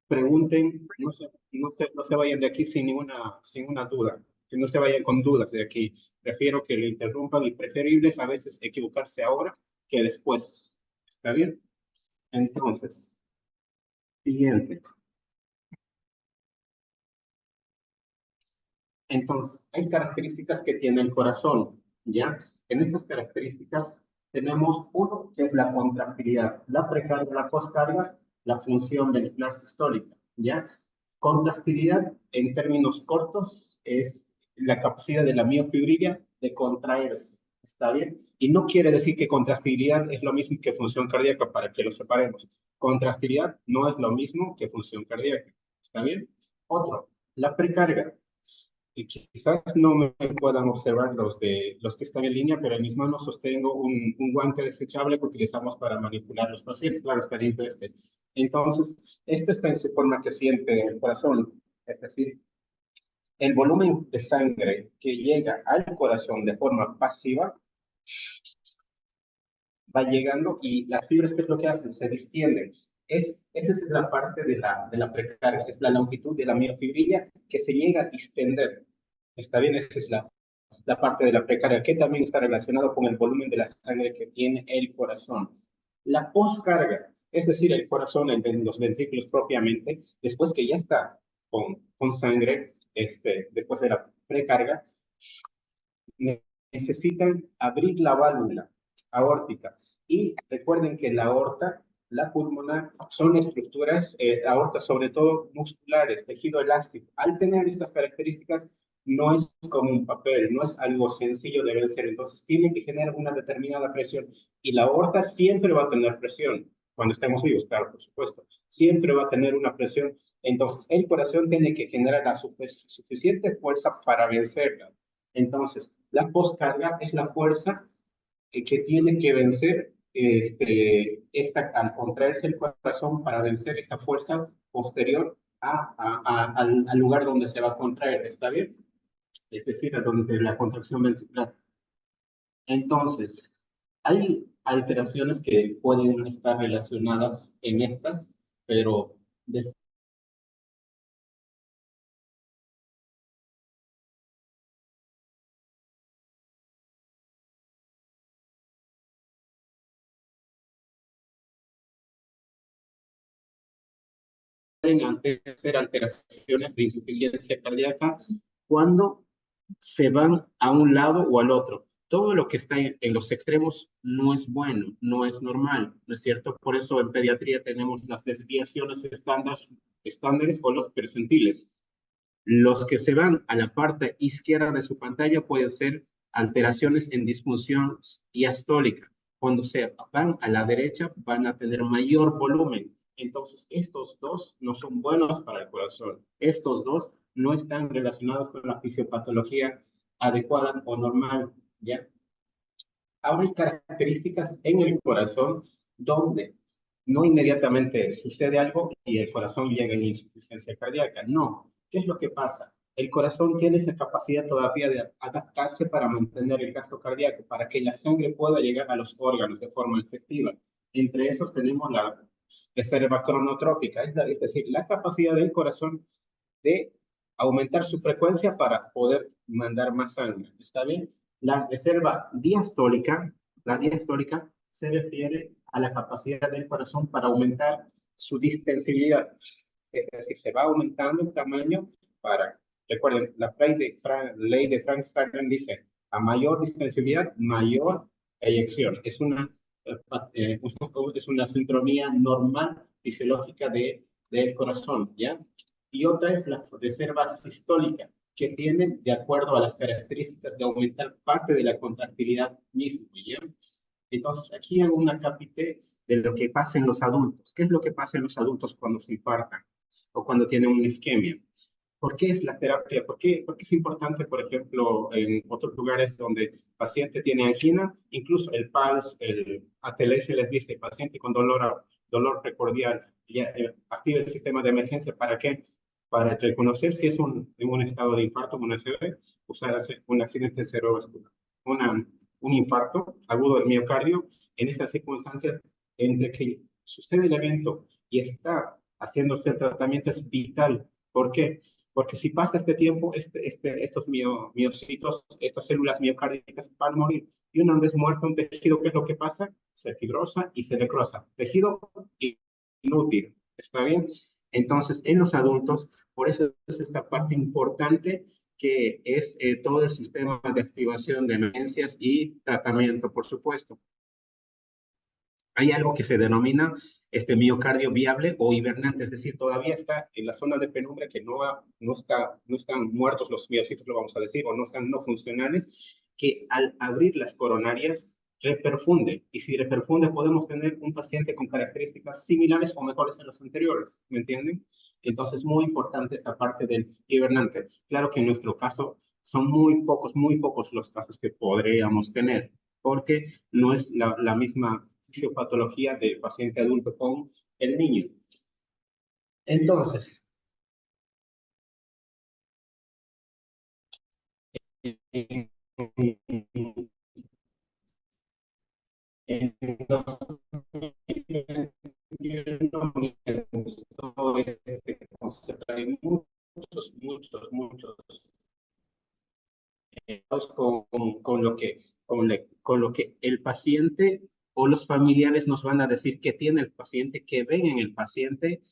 pregunten, no se vayan de aquí sin una duda, que no se vayan con dudas de aquí. Prefiero que lo interrumpan y preferible es a veces equivocarse ahora que después. ¿Está bien? Entonces, siguiente. Entonces, hay características que tiene el corazón, ¿ya? En estas características tenemos uno que es la contractilidad, la precarga, la poscarga, la función ventricular sistólica, ¿ya? Contractilidad, en términos cortos, es la capacidad de la miofibrila de contraerse, ¿está bien? Y no quiere decir que contractilidad es lo mismo que función cardíaca, para que lo separemos. Contractilidad no es lo mismo que función cardíaca, ¿está bien? Otro, la precarga. Y quizás no me puedan observar los que están en línea, pero en mis manos sostengo un guante desechable que utilizamos para manipular los pacientes. Claro, está limpio este. Entonces, esto está en su forma que siente el corazón. Es decir, el volumen de sangre que llega al corazón de forma pasiva va llegando y las fibras, ¿qué es lo que hacen? Se distienden. Esa es la parte de la precarga, es la longitud de la miofibrila que se llega a distender. ¿Está bien? Esa es la parte de la precarga, que también está relacionado con el volumen de la sangre que tiene el corazón. La poscarga, es decir, el corazón, los ventrículos propiamente, después que ya está con sangre, después de la precarga, necesitan abrir la válvula aórtica. Y recuerden que la aorta, la pulmonar, son estructuras, aorta sobre todo musculares, tejido elástico. Al tener estas características, no es como un papel, no es algo sencillo de vencer. Entonces, tiene que generar una determinada presión. Y la aorta siempre va a tener presión. Cuando estemos vivos, claro, por supuesto. Siempre va a tener una presión. Entonces, el corazón tiene que generar la suficiente fuerza para vencerla. Entonces, la poscarga es la fuerza que tiene que vencer al contraerse el corazón para vencer esta fuerza posterior al lugar donde se va a contraer, ¿está bien? Es decir, a donde la contracción ventricular. Entonces, hay alteraciones que pueden estar relacionadas en estas, pero pueden ser alteraciones de insuficiencia cardíaca cuando se van a un lado o al otro. Todo lo que está en los extremos no es bueno, no es normal, ¿no es cierto? Por eso en pediatría tenemos las desviaciones estándares o los percentiles. Los que se van a la parte izquierda de su pantalla pueden ser alteraciones en disfunción diastólica. Cuando se van a la derecha van a tener mayor volumen. Entonces, estos dos no son buenos para el corazón. Estos dos no están relacionados con la fisiopatología adecuada o normal, ¿ya? Ahora hay características en el corazón donde no inmediatamente sucede algo y el corazón llega en insuficiencia cardíaca. No. ¿Qué es lo que pasa? El corazón tiene esa capacidad todavía de adaptarse para mantener el gasto cardíaco, para que la sangre pueda llegar a los órganos de forma efectiva. Entre esos tenemos la reserva cronotrópica, es decir, la capacidad del corazón de aumentar su frecuencia para poder mandar más sangre. ¿Está bien? La reserva diastólica, la diastólica se refiere a la capacidad del corazón para aumentar su distensibilidad. Es decir, se va aumentando el tamaño para, recuerden, ley de Frank-Starling dice, a mayor distensibilidad, mayor eyección. Es una sincronía normal, fisiológica del corazón, ¿ya? Y otra es la reserva sistólica, que tiene de acuerdo a las características de aumentar parte de la contractilidad misma, ¿ya? Entonces, aquí hago una capite de lo que pasa en los adultos. ¿Qué es lo que pasa en los adultos cuando se infartan o cuando tienen una isquemia? ¿Por qué es la terapia? ¿Por qué es importante, por ejemplo, en otros lugares donde el paciente tiene angina, incluso el PALS, el ATLS les dice, paciente con dolor precordial, ya, activa el sistema de emergencia? ¿Para qué? Para reconocer si es en un estado de infarto, un ACV, usar un accidente cerebrovascular, un infarto agudo del miocardio. En esas circunstancias, entre que sucede el evento y está haciéndose el tratamiento es vital. ¿Por qué? Porque si pasa este tiempo, estos miocitos, estas células miocárdicas van a morir. Y una vez muerto un tejido, ¿qué es lo que pasa? Se fibrosa y se necrosa. Tejido inútil, ¿está bien? Entonces, en los adultos, por eso es esta parte importante que es todo el sistema de activación de emergencias y tratamiento, por supuesto. Hay algo que se denomina este miocardio viable o hibernante, es decir, todavía está en la zona de penumbra que no están muertos los miocitos, lo vamos a decir, o no están no funcionales, que al abrir las coronarias reperfunde. Y si reperfunde, podemos tener un paciente con características similares o mejores a los anteriores, ¿me entienden? Entonces, muy importante esta parte del hibernante. Claro que en nuestro caso son muy pocos los casos que podríamos tener, porque no es la misma fisiopatología del paciente adulto con el niño. Entonces, en, en 2021 me gustó este concepto. Hay muchos con lo que el paciente o los familiares nos van a decir que tiene el paciente, que ven en el paciente,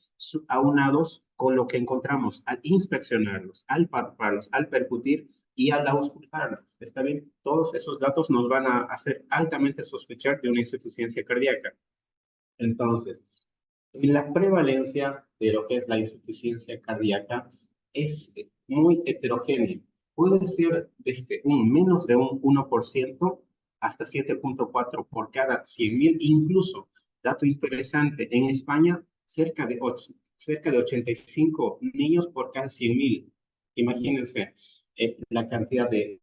aunados con lo que encontramos al inspeccionarlos, al palparlos, al percutir y al auscultarlos. ¿Está bien? Todos esos datos nos van a hacer altamente sospechar de una insuficiencia cardíaca. Entonces, la prevalencia de lo que es la insuficiencia cardíaca es muy heterogénea. Puede ser desde un menos de un 1% hasta 7,4 por cada 100.000. Incluso, dato interesante, en España cerca de 85 niños por cada 100.000. Imagínense la cantidad de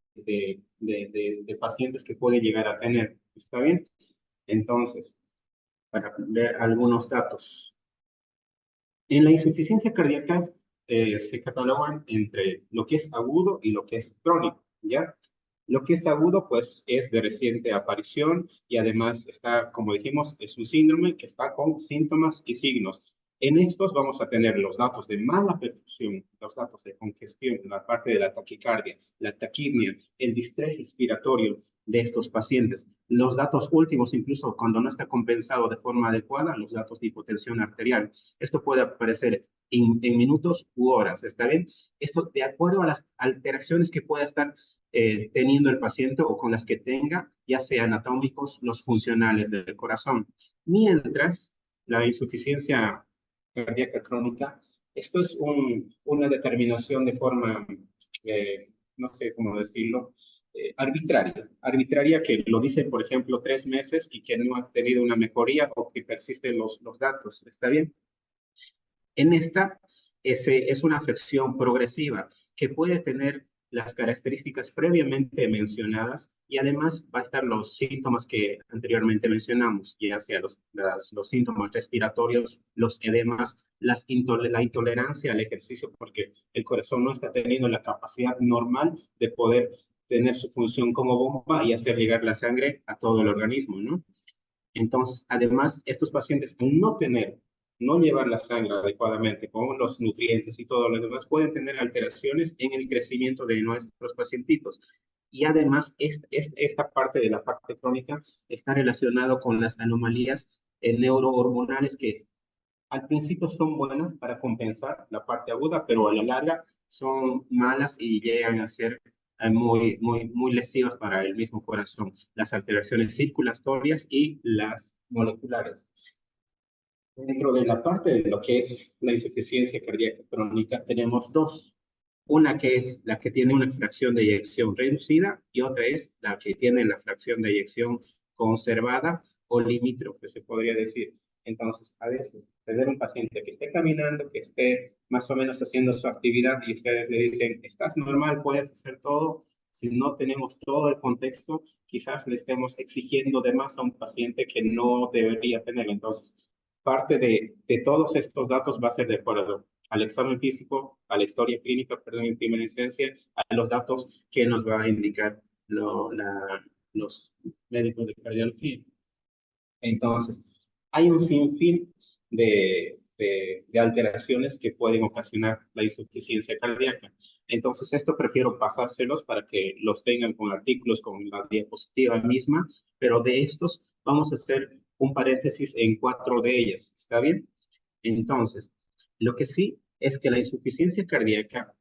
pacientes que puede llegar a tener. ¿Está bien? Entonces, para ver algunos datos. En la insuficiencia cardíaca se catalogan entre lo que es agudo y lo que es crónico, ¿ya? Lo que es agudo, pues, es de reciente aparición y además está, como dijimos, es un síndrome que está con síntomas y signos. En estos vamos a tener los datos de mala perfusión, los datos de congestión, la parte de la taquicardia, la taquipnea, el distrés respiratorio de estos pacientes. Los datos últimos, incluso cuando no está compensado de forma adecuada, los datos de hipotensión arterial. Esto puede aparecer en minutos u horas, ¿está bien? Esto de acuerdo a las alteraciones que pueda estar teniendo el paciente o con las que tenga, ya sean anatómicos, los funcionales del corazón. Mientras la insuficiencia cardíaca crónica, esto es una determinación de forma, no sé cómo decirlo, arbitraria que lo dice, por ejemplo, 3 meses y que no ha tenido una mejoría o que persisten los datos. ¿Está bien? En esta es una afección progresiva que puede tener las características previamente mencionadas y además va a estar los síntomas que anteriormente mencionamos, ya sea los síntomas respiratorios, los edemas, la intolerancia al ejercicio, porque el corazón no está teniendo la capacidad normal de poder tener su función como bomba y hacer llegar la sangre a todo el organismo, ¿no? Entonces, además, estos pacientes, al no llevar la sangre adecuadamente con los nutrientes y todo lo demás, pueden tener alteraciones en el crecimiento de nuestros pacientitos. Y además, esta parte de la parte crónica está relacionado con las anomalías neurohormonales que al principio son buenas para compensar la parte aguda, pero a la larga son malas y llegan a ser muy lesivas para el mismo corazón. Las alteraciones circulatorias y las moleculares. Dentro de la parte de lo que es la insuficiencia cardíaca crónica, tenemos dos. Una que es la que tiene una fracción de eyección reducida y otra es la que tiene la fracción de eyección conservada o limítrofe, se podría decir. Entonces, a veces, tener un paciente que esté caminando, que esté más o menos haciendo su actividad y ustedes le dicen, estás normal, puedes hacer todo. Si no tenemos todo el contexto, quizás le estemos exigiendo de más a un paciente que no debería tener. Entonces, parte de todos estos datos va a ser de acuerdo al examen físico, a la historia clínica, perdón, en primera instancia, a los datos que nos va a indicar los médicos de cardiología. Entonces, hay un sinfín de alteraciones que pueden ocasionar la insuficiencia cardíaca. Entonces, esto prefiero pasárselos para que los tengan con artículos, con la diapositiva misma, pero de estos vamos a hacer un paréntesis en 4 de ellas. ¿Está bien? Entonces, lo que sí es que la insuficiencia cardíaca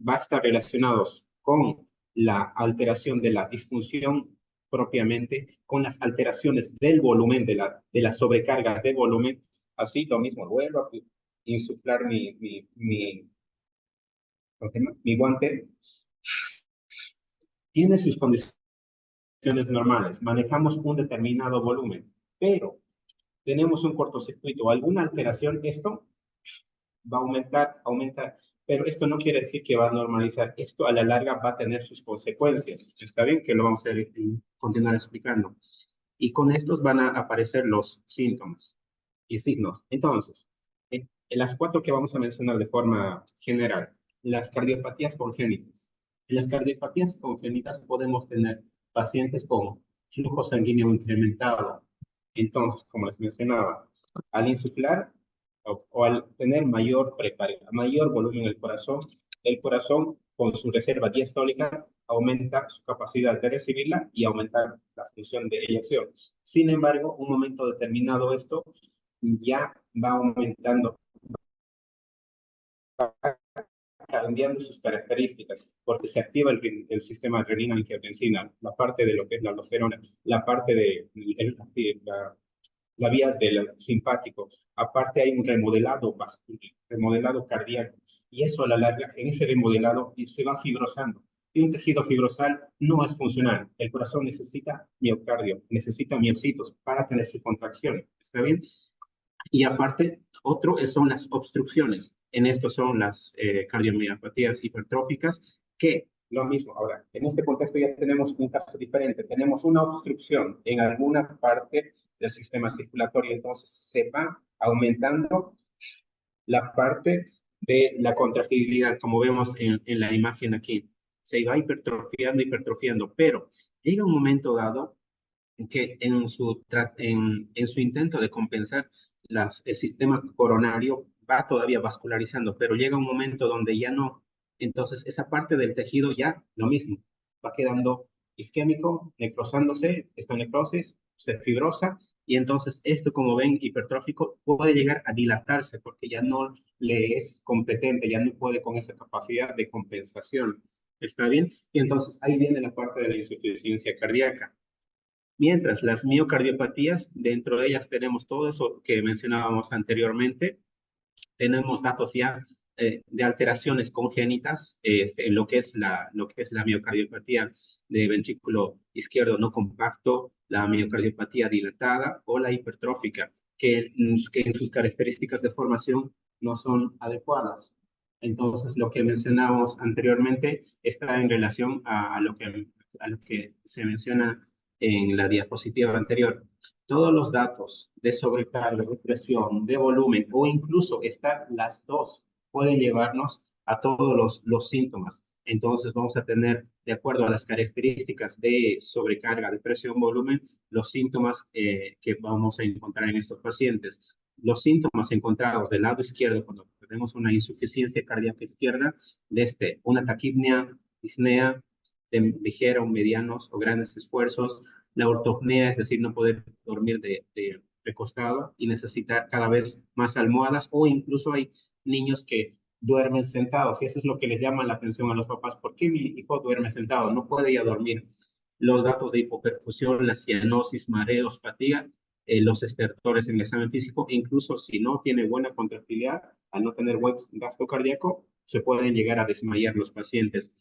va a estar relacionados con la alteración de la disfunción propiamente, con las alteraciones del volumen, de la sobrecarga de volumen. Así, lo mismo, vuelvo a insuflar mi guante. Tiene sus condiciones normales, manejamos un determinado volumen, pero tenemos un cortocircuito o alguna alteración, esto va a aumentar, pero esto no quiere decir que va a normalizar. Esto a la larga va a tener sus consecuencias. Está bien que lo vamos a continuar explicando. Y con estos van a aparecer los síntomas y signos. Entonces, en las 4 que vamos a mencionar de forma general, las cardiopatías congénitas. En las cardiopatías congénitas podemos tener pacientes con flujo sanguíneo incrementado. Entonces, como les mencionaba, al insuflar o al tener mayor volumen en el corazón con su reserva diastólica aumenta su capacidad de recibirla y aumenta la función de eyección. Sin embargo, un momento determinado esto ya va aumentando, cambiando sus características, porque se activa el sistema adrenina-angiotensina, la parte de lo que es la aldosterona, la parte de la vía del simpático. Aparte hay un remodelado cardíaco, y eso a la larga, en ese remodelado, se va fibrosando. Y un tejido fibrosal no es funcional. El corazón necesita miocardio, necesita miocitos para tener su contracción. ¿Está bien? Y aparte, otro son las obstrucciones. En esto son las cardiomiopatías hipertróficas, que lo mismo. Ahora, en este contexto ya tenemos un caso diferente. Tenemos una obstrucción en alguna parte del sistema circulatorio, entonces se va aumentando la parte de la contractilidad, como vemos en la imagen aquí. Se va hipertrofiando, pero llega un momento dado que en su intento de compensar el sistema coronario va todavía vascularizando, pero llega un momento donde ya no, entonces esa parte del tejido ya lo mismo, va quedando isquémico, necrosándose, esta necrosis se fibrosa, y entonces esto, como ven, hipertrófico, puede llegar a dilatarse porque ya no le es competente, ya no puede con esa capacidad de compensación. ¿Está bien? Y entonces ahí viene la parte de la insuficiencia cardíaca. Mientras las miocardiopatías, dentro de ellas tenemos todo eso que mencionábamos anteriormente, tenemos datos ya de alteraciones congénitas en lo que es la miocardiopatía de ventrículo izquierdo no compacto, la miocardiopatía dilatada o la hipertrófica, que en sus características de formación no son adecuadas. Entonces, lo que mencionamos anteriormente está en relación a lo que se menciona en la diapositiva anterior. Todos los datos de sobrecarga, de presión, de volumen o incluso estar las dos pueden llevarnos a todos los síntomas. Entonces vamos a tener, de acuerdo a las características de sobrecarga, de presión, volumen, los síntomas que vamos a encontrar en estos pacientes. Los síntomas encontrados del lado izquierdo cuando tenemos una insuficiencia cardíaca izquierda, desde una taquipnea, disnea, de ligeros, medianos o grandes esfuerzos, la ortopnea, es decir, no poder dormir de recostado y necesitar cada vez más almohadas, o incluso hay niños que duermen sentados, y eso es lo que les llama la atención a los papás. ¿Por qué mi hijo duerme sentado? No puede ya dormir. Los datos de hipoperfusión, la cianosis, mareos, fatiga, los estertores en el examen físico, incluso si no tiene buena contractilidad, al no tener buen gasto cardíaco, se pueden llegar a desmayar los pacientes.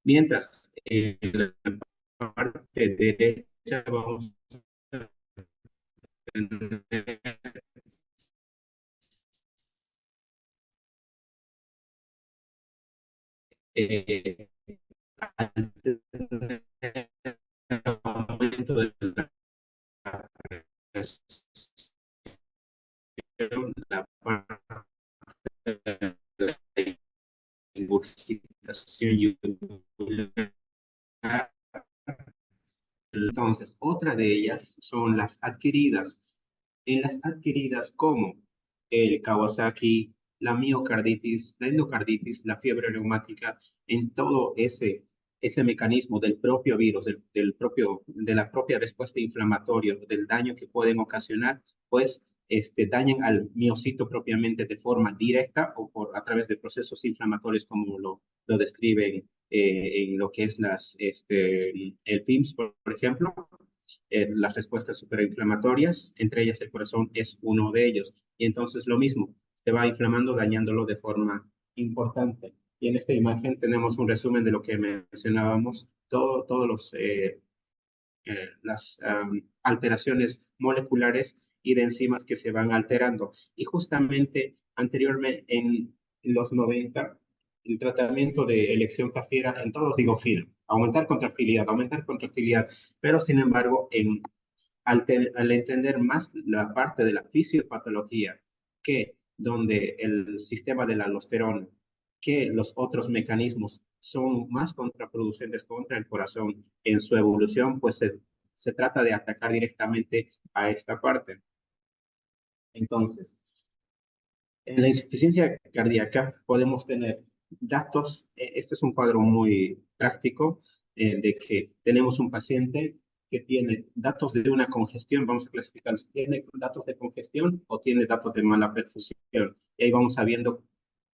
Mientras, en la parte derecha vamos a tener eh, aumento de la presión, la parte de la ingurgitación yugular. Entonces, otra de ellas son las adquiridas. En las adquiridas, ¿cómo? el Kawasaki, la miocarditis, la endocarditis, la fiebre reumática, en todo ese mecanismo del propio virus, de la propia respuesta inflamatoria, del daño que pueden ocasionar, pues dañan al miocito propiamente de forma directa o a través de procesos inflamatorios como lo describen en lo que es el PIMS, por ejemplo, las respuestas superinflamatorias, entre ellas el corazón es uno de ellos. Y entonces lo mismo, se va inflamando, dañándolo de forma importante. Y en esta imagen tenemos un resumen de lo que mencionábamos, todos las alteraciones moleculares y de enzimas que se van alterando. Y justamente anteriormente, en los 90, el tratamiento de elección casi era en todos digoxina, aumentar contractilidad, pero sin embargo, al entender más la parte de la fisiopatología, que donde el sistema de la aldosterona, que los otros mecanismos son más contraproducentes contra el corazón en su evolución, pues se trata de atacar directamente a esta parte. Entonces, en la insuficiencia cardíaca podemos tener datos, este es un cuadro muy práctico, de que tenemos un paciente que tiene datos de una congestión, vamos a clasificar si tiene datos de congestión o tiene datos de mala perfusión. Y ahí vamos sabiendo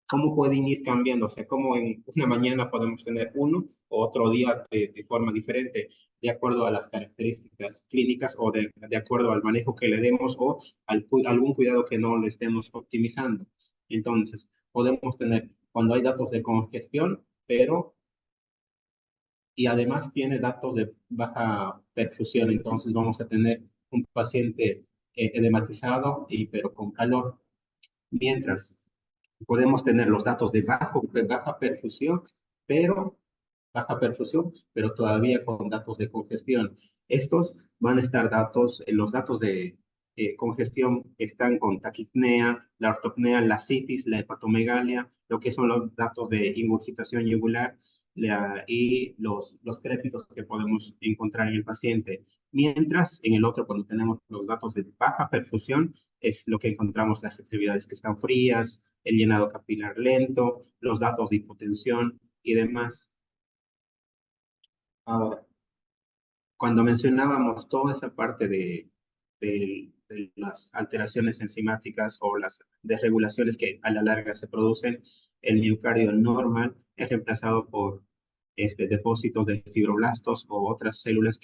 cómo pueden ir cambiando, o sea, cómo en una mañana podemos tener uno o otro día de forma diferente, de acuerdo a las características clínicas o de acuerdo al manejo que le demos o algún cuidado que no le estemos optimizando. Entonces, podemos tener cuando hay datos de congestión, pero y además tiene datos de baja perfusión, entonces vamos a tener un paciente edematizado y pero con calor, mientras podemos tener los datos de pero baja perfusión, pero todavía con datos de congestión. Estos van a estar los datos de congestión están con taquipnea, la ortopnea, la citis, la hepatomegalia, lo que son los datos de ingurgitación yugular y los crépitos que podemos encontrar en el paciente. Mientras en el otro, cuando tenemos los datos de baja perfusión, es lo que encontramos las extremidades que están frías, el llenado capilar lento, los datos de hipotensión y demás. Ahora, cuando mencionábamos toda esa parte de las alteraciones enzimáticas o las desregulaciones que a la larga se producen, el miocardio normal es reemplazado por depósitos de fibroblastos o otras células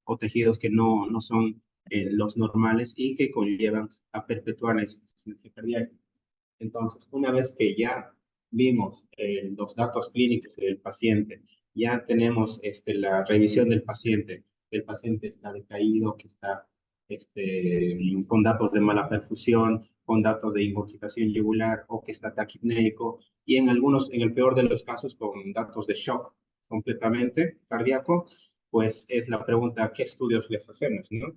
o tejidos que no son los normales y que conllevan a perpetuar la insuficiencia cardíaca. Entonces, una vez que ya vimos los datos clínicos del paciente, ya tenemos la revisión del paciente, que el paciente está decaído, que está con datos de mala perfusión, con datos de ingurgitación yugular o que está taquipnéico y en el peor de los casos, con datos de shock completamente cardíaco, pues es la pregunta, ¿qué estudios les hacemos, no?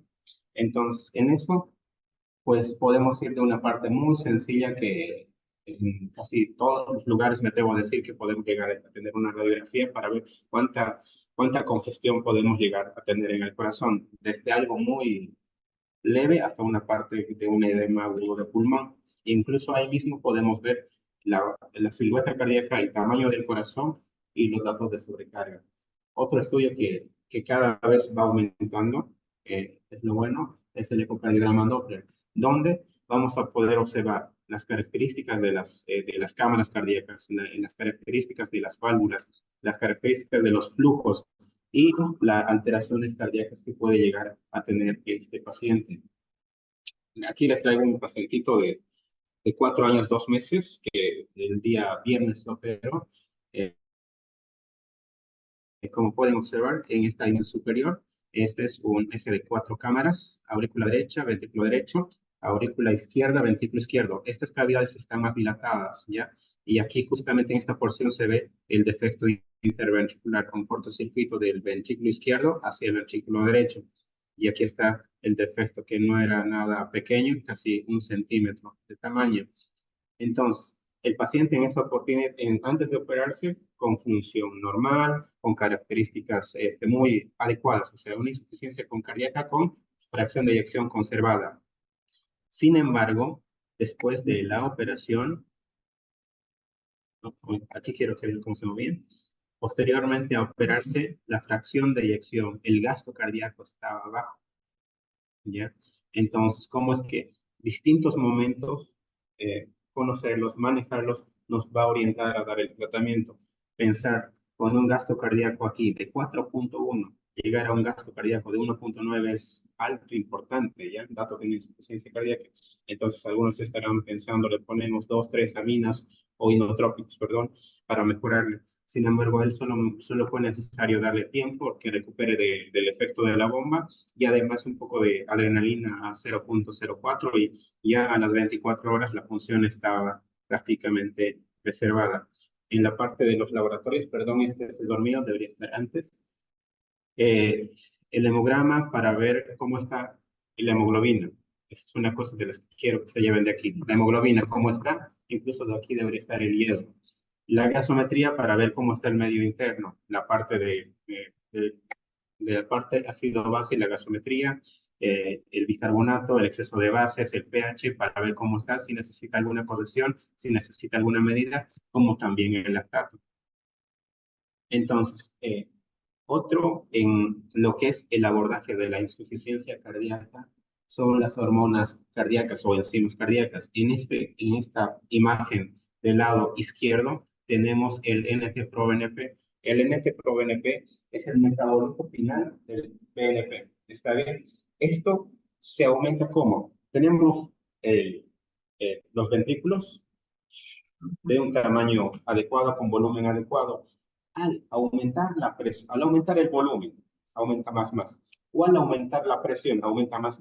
Entonces, en eso pues podemos ir de una parte muy sencilla que en casi todos los lugares me atrevo a decir que podemos llegar a tener una radiografía para ver cuánta congestión podemos llegar a tener en el corazón, desde algo muy leve hasta una parte de un edema agudo de pulmón. Incluso ahí mismo podemos ver la silueta cardíaca, el tamaño del corazón y los datos de sobrecarga. Otro estudio que cada vez va aumentando, es lo bueno, es el ecocardiograma Doppler, donde vamos a poder observar las características de las cámaras cardíacas, las características de las válvulas, las características de los flujos y las alteraciones cardíacas que puede llegar a tener este paciente. Aquí les traigo un pacientito de 4 años, 2 meses, que el día viernes lo operó. Como pueden observar, en esta línea superior, este es un eje de 4 cámaras, aurícula derecha, ventrículo derecho, aurícula izquierda, ventrículo izquierdo. Estas cavidades están más dilatadas, ¿ya? Y aquí justamente en esta porción se ve el defecto interventricular con cortocircuito del ventrículo izquierdo hacia el ventrículo derecho. Y aquí está el defecto que no era nada pequeño, casi 1 centímetro de tamaño. Entonces, el paciente en esa oportunidad, antes de operarse, con función normal, con características muy adecuadas, o sea, una insuficiencia con cardíaca con fracción de eyección conservada. Sin embargo, después de la operación, ¿no? Aquí quiero que vean cómo se movía. Posteriormente a operarse, la fracción de eyección, el gasto cardíaco estaba bajo, ¿ya? Entonces, ¿cómo es que distintos momentos, conocerlos, manejarlos, nos va a orientar a dar el tratamiento? Pensar con un gasto cardíaco aquí de 4.1, llegar a un gasto cardíaco de 1.9 es alto, importante, ¿ya? Datos de insuficiencia cardíaca. Entonces, algunos estarán pensando, le ponemos 2, 3 aminas o inotrópicos, perdón, para mejorarle. Sin embargo, él solo fue necesario darle tiempo que recupere del efecto de la bomba y además un poco de adrenalina a 0.04 y ya a las 24 horas la función estaba prácticamente preservada. En la parte de los laboratorios, perdón, este es el dormido, debería estar antes. Eh, el hemograma para ver cómo está la hemoglobina. Esa es una cosa de las que quiero que se lleven de aquí. La hemoglobina, cómo está, incluso de aquí debería estar el hierro. La gasometría para ver cómo está el medio interno, la parte de la parte ácido-base y la gasometría, el bicarbonato, el exceso de bases, el pH, para ver cómo está, si necesita alguna corrección, si necesita alguna medida, como también el lactato. Entonces, otro en lo que es el abordaje de la insuficiencia cardíaca son las hormonas cardíacas o enzimas cardíacas. En esta imagen del lado izquierdo tenemos el NT-proBNP. El NT-proBNP es el metabolito final del BNP. ¿Está bien? Esto se aumenta ¿cómo? Tenemos los ventrículos de un tamaño adecuado, con volumen adecuado. Al aumentar la presión, al aumentar el volumen, aumenta más. O al aumentar la presión, aumenta más.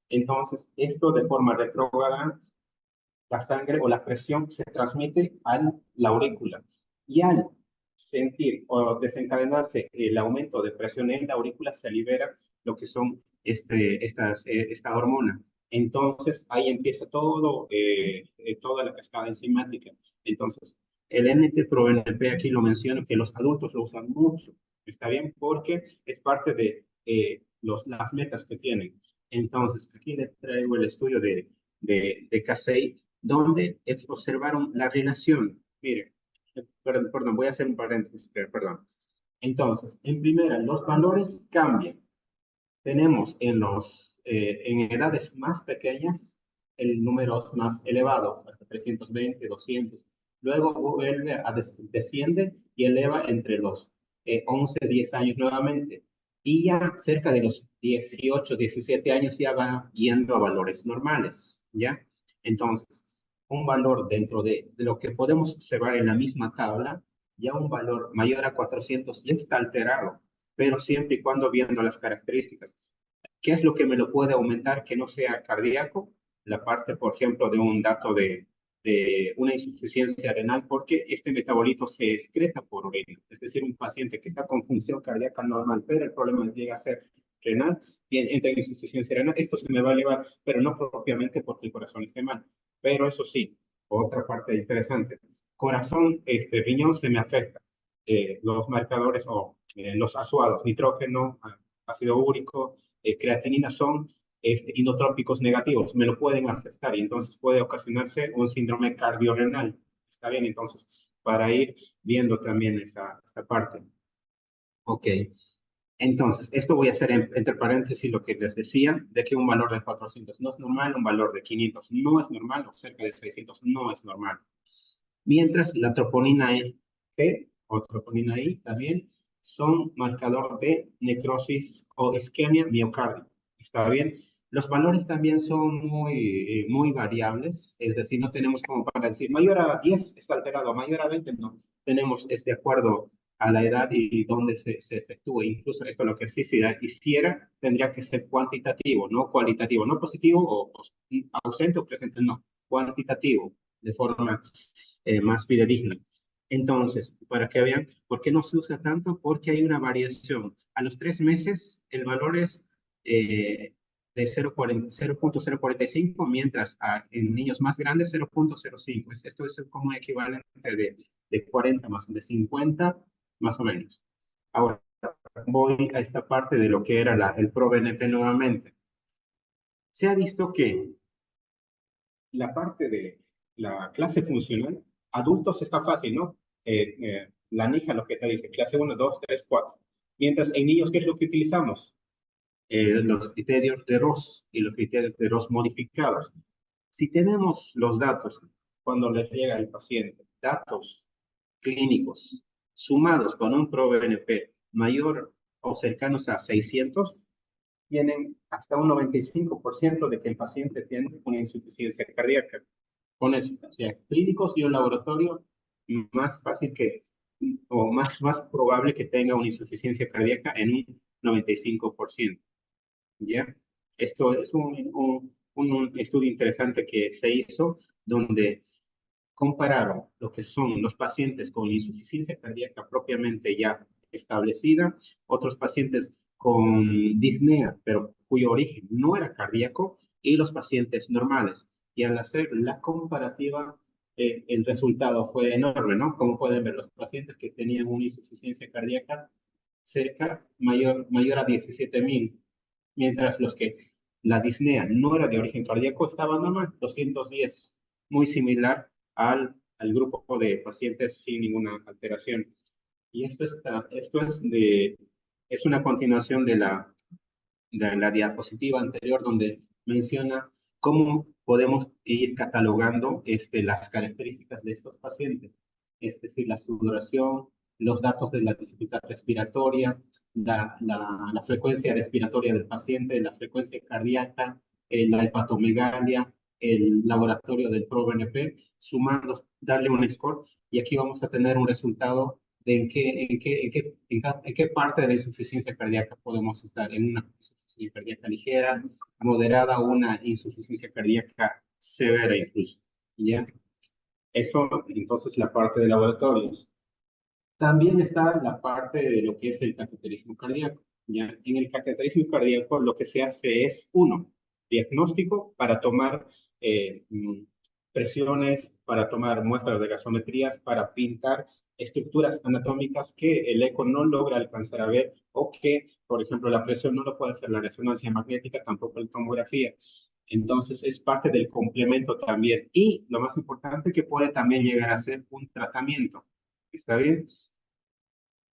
Entonces, esto de forma retrógrada, la sangre o la presión se transmite a la aurícula. Y al sentir o desencadenarse el aumento de presión en la aurícula, se libera lo que son esta hormona. Entonces, ahí empieza toda la cascada enzimática. Entonces, el NT-proBNP aquí lo menciono, que los adultos lo usan mucho, ¿está bien? Porque es parte de las metas que tienen. Entonces, aquí les traigo el estudio de Casey, donde observaron la relación. Mire, perdón, voy a hacer un paréntesis, perdón. Entonces, en primera, los valores cambian. Tenemos en edades más pequeñas el números más elevados, hasta 320, 200. Luego vuelve desciende y eleva entre los 11, 10 años nuevamente. Y ya cerca de los 18, 17 años ya va yendo a valores normales, ¿ya? Entonces, un valor dentro de lo que podemos observar en la misma tabla, ya un valor mayor a 400 ya está alterado, pero siempre y cuando viendo las características. ¿Qué es lo que me lo puede aumentar que no sea cardíaco? La parte, por ejemplo, de un dato de una insuficiencia renal, porque este metabolito se excreta por orina. Es decir, un paciente que está con función cardíaca normal, pero el problema llega a ser renal, entra en insuficiencia renal, esto se me va a elevar, pero no propiamente porque el corazón esté mal. Pero eso sí, otra parte interesante, corazón, riñón se me afecta. Los marcadores o los asuados, nitrógeno, ácido úrico, creatinina son inotrópicos negativos, me lo pueden afectar y entonces puede ocasionarse un síndrome cardiorrenal. Está bien, entonces, para ir viendo también esta parte. Ok, entonces, esto voy a hacer entre paréntesis lo que les decía, de que un valor de 400 no es normal, un valor de 500 no es normal, o cerca de 600 no es normal. Mientras la troponina E o troponina I también son marcador de necrosis o isquemia miocárdica. ¿Está bien? Los valores también son muy variables, es decir, no tenemos como para decir mayor a 10 está alterado, mayor a 20 no. Tenemos de acuerdo a la edad y dónde se efectúe. Incluso esto lo que sí se hiciera tendría que ser cuantitativo, no cualitativo, no positivo o ausente o presente, no, cuantitativo, de forma más fidedigna. Entonces, para que vean, ¿por qué no se usa tanto? Porque hay una variación. A los 3 meses el valor es de 0.045, mientras en niños más grandes 0.05. Esto es como un equivalente de 40 más de 50, más o menos. Ahora, voy a esta parte de lo que era el ProBNP nuevamente. Se ha visto que la parte de la clase funcional, adultos está fácil, ¿no? La NIJA lo que te dice, clase 1, 2, 3, 4. Mientras en niños, ¿qué es lo que utilizamos? Los criterios de Ross y los criterios de Ross modificados. Si tenemos los datos cuando les llega al paciente, datos clínicos sumados con un ProBNP mayor o cercanos a 600, tienen hasta un 95% de que el paciente tiene una insuficiencia cardíaca. Con eso, o sea, clínicos y un laboratorio, más fácil que, o más probable que tenga una insuficiencia cardíaca en un 95%. ¿Ya? Esto es un estudio interesante que se hizo donde compararon lo que son los pacientes con insuficiencia cardíaca propiamente ya establecida, otros pacientes con disnea, pero cuyo origen no era cardíaco, y los pacientes normales. Y al hacer la comparativa, el resultado fue enorme, ¿no? Como pueden ver, los pacientes que tenían una insuficiencia cardíaca mayor a 17.000, mientras los que la disnea no era de origen cardíaco estaban normal, 210, muy similar al grupo de pacientes sin ninguna alteración. Y es una continuación de la diapositiva anterior donde menciona cómo podemos ir catalogando las características de estos pacientes, es decir, la sudoración, los datos de la dificultad respiratoria, la frecuencia respiratoria del paciente, la frecuencia cardíaca, la hepatomegalia, el laboratorio del ProBNP, sumando, darle un score, y aquí vamos a tener un resultado de en qué parte de la insuficiencia cardíaca podemos estar, en una insuficiencia cardíaca ligera, moderada o una insuficiencia cardíaca severa incluso. ¿Ya? Eso, entonces, la parte de laboratorios. También está la parte de lo que es el cateterismo cardíaco. ¿Ya? En el cateterismo cardíaco lo que se hace es, uno, diagnóstico para tomar presiones, para tomar muestras de gasometrías, para pintar estructuras anatómicas que el eco no logra alcanzar a ver o que, por ejemplo, la presión no lo puede hacer la resonancia magnética, tampoco la tomografía. Entonces es parte del complemento también. Y lo más importante que puede también llegar a ser un tratamiento. ¿Está bien?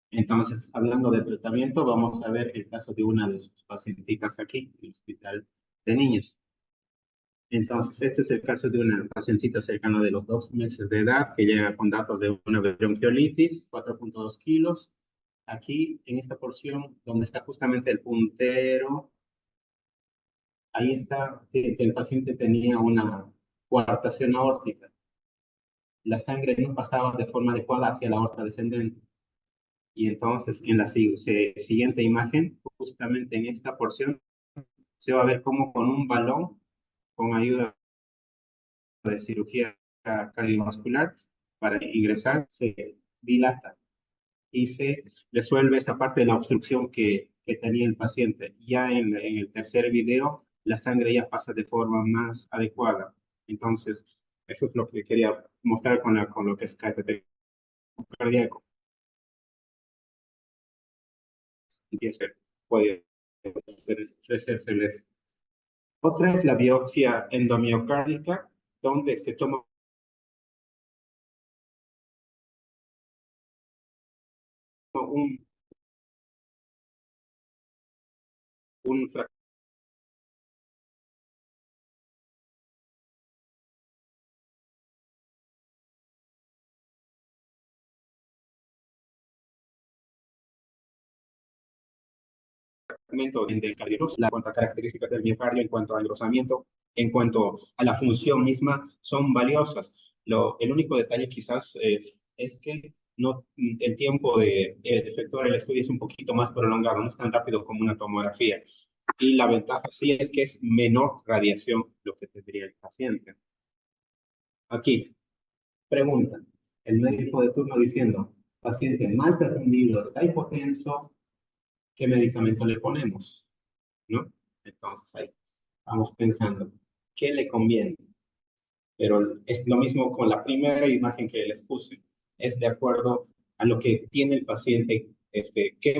Entonces, hablando de tratamiento, vamos a ver el caso de una de sus pacientitas aquí, en el hospital de niños. Entonces, este es el caso de una pacientita cercana de los 2 meses de edad que llega con datos de una bronquiolitis, 4.2 kilos. Aquí, en esta porción, donde está justamente el puntero, ahí está que el paciente tenía una coartación aórtica. La sangre no pasaba de forma adecuada hacia la aorta descendente. Y entonces, en la siguiente imagen, justamente en esta porción, se va a ver cómo con un balón, con ayuda de cirugía cardiovascular, para ingresar, se dilata y se resuelve esa parte de la obstrucción que tenía el paciente. Ya en el tercer video, la sangre ya pasa de forma más adecuada. Entonces, eso es lo que quería mostrar con lo que es cateterismo cardíaco. Y eso puede ofrecérseles. Otra es la biopsia endomiocárdica, donde se toma un, un fragmento del cardiólogo, en cuanto a características del miocardio, en cuanto al engrosamiento, en cuanto a la función misma, son valiosas. El único detalle quizás es que no, el tiempo de efectuar el estudio es un poquito más prolongado, no es tan rápido como una tomografía. Y la ventaja sí es que es menor radiación lo que tendría el paciente. Aquí, pregunta, el médico de turno diciendo, paciente mal perfundido, está hipotenso, ¿qué medicamento le ponemos? ¿No? Entonces ahí vamos pensando, ¿qué le conviene? Pero es lo mismo con la primera imagen que les puse. Es de acuerdo a lo que tiene el paciente, qué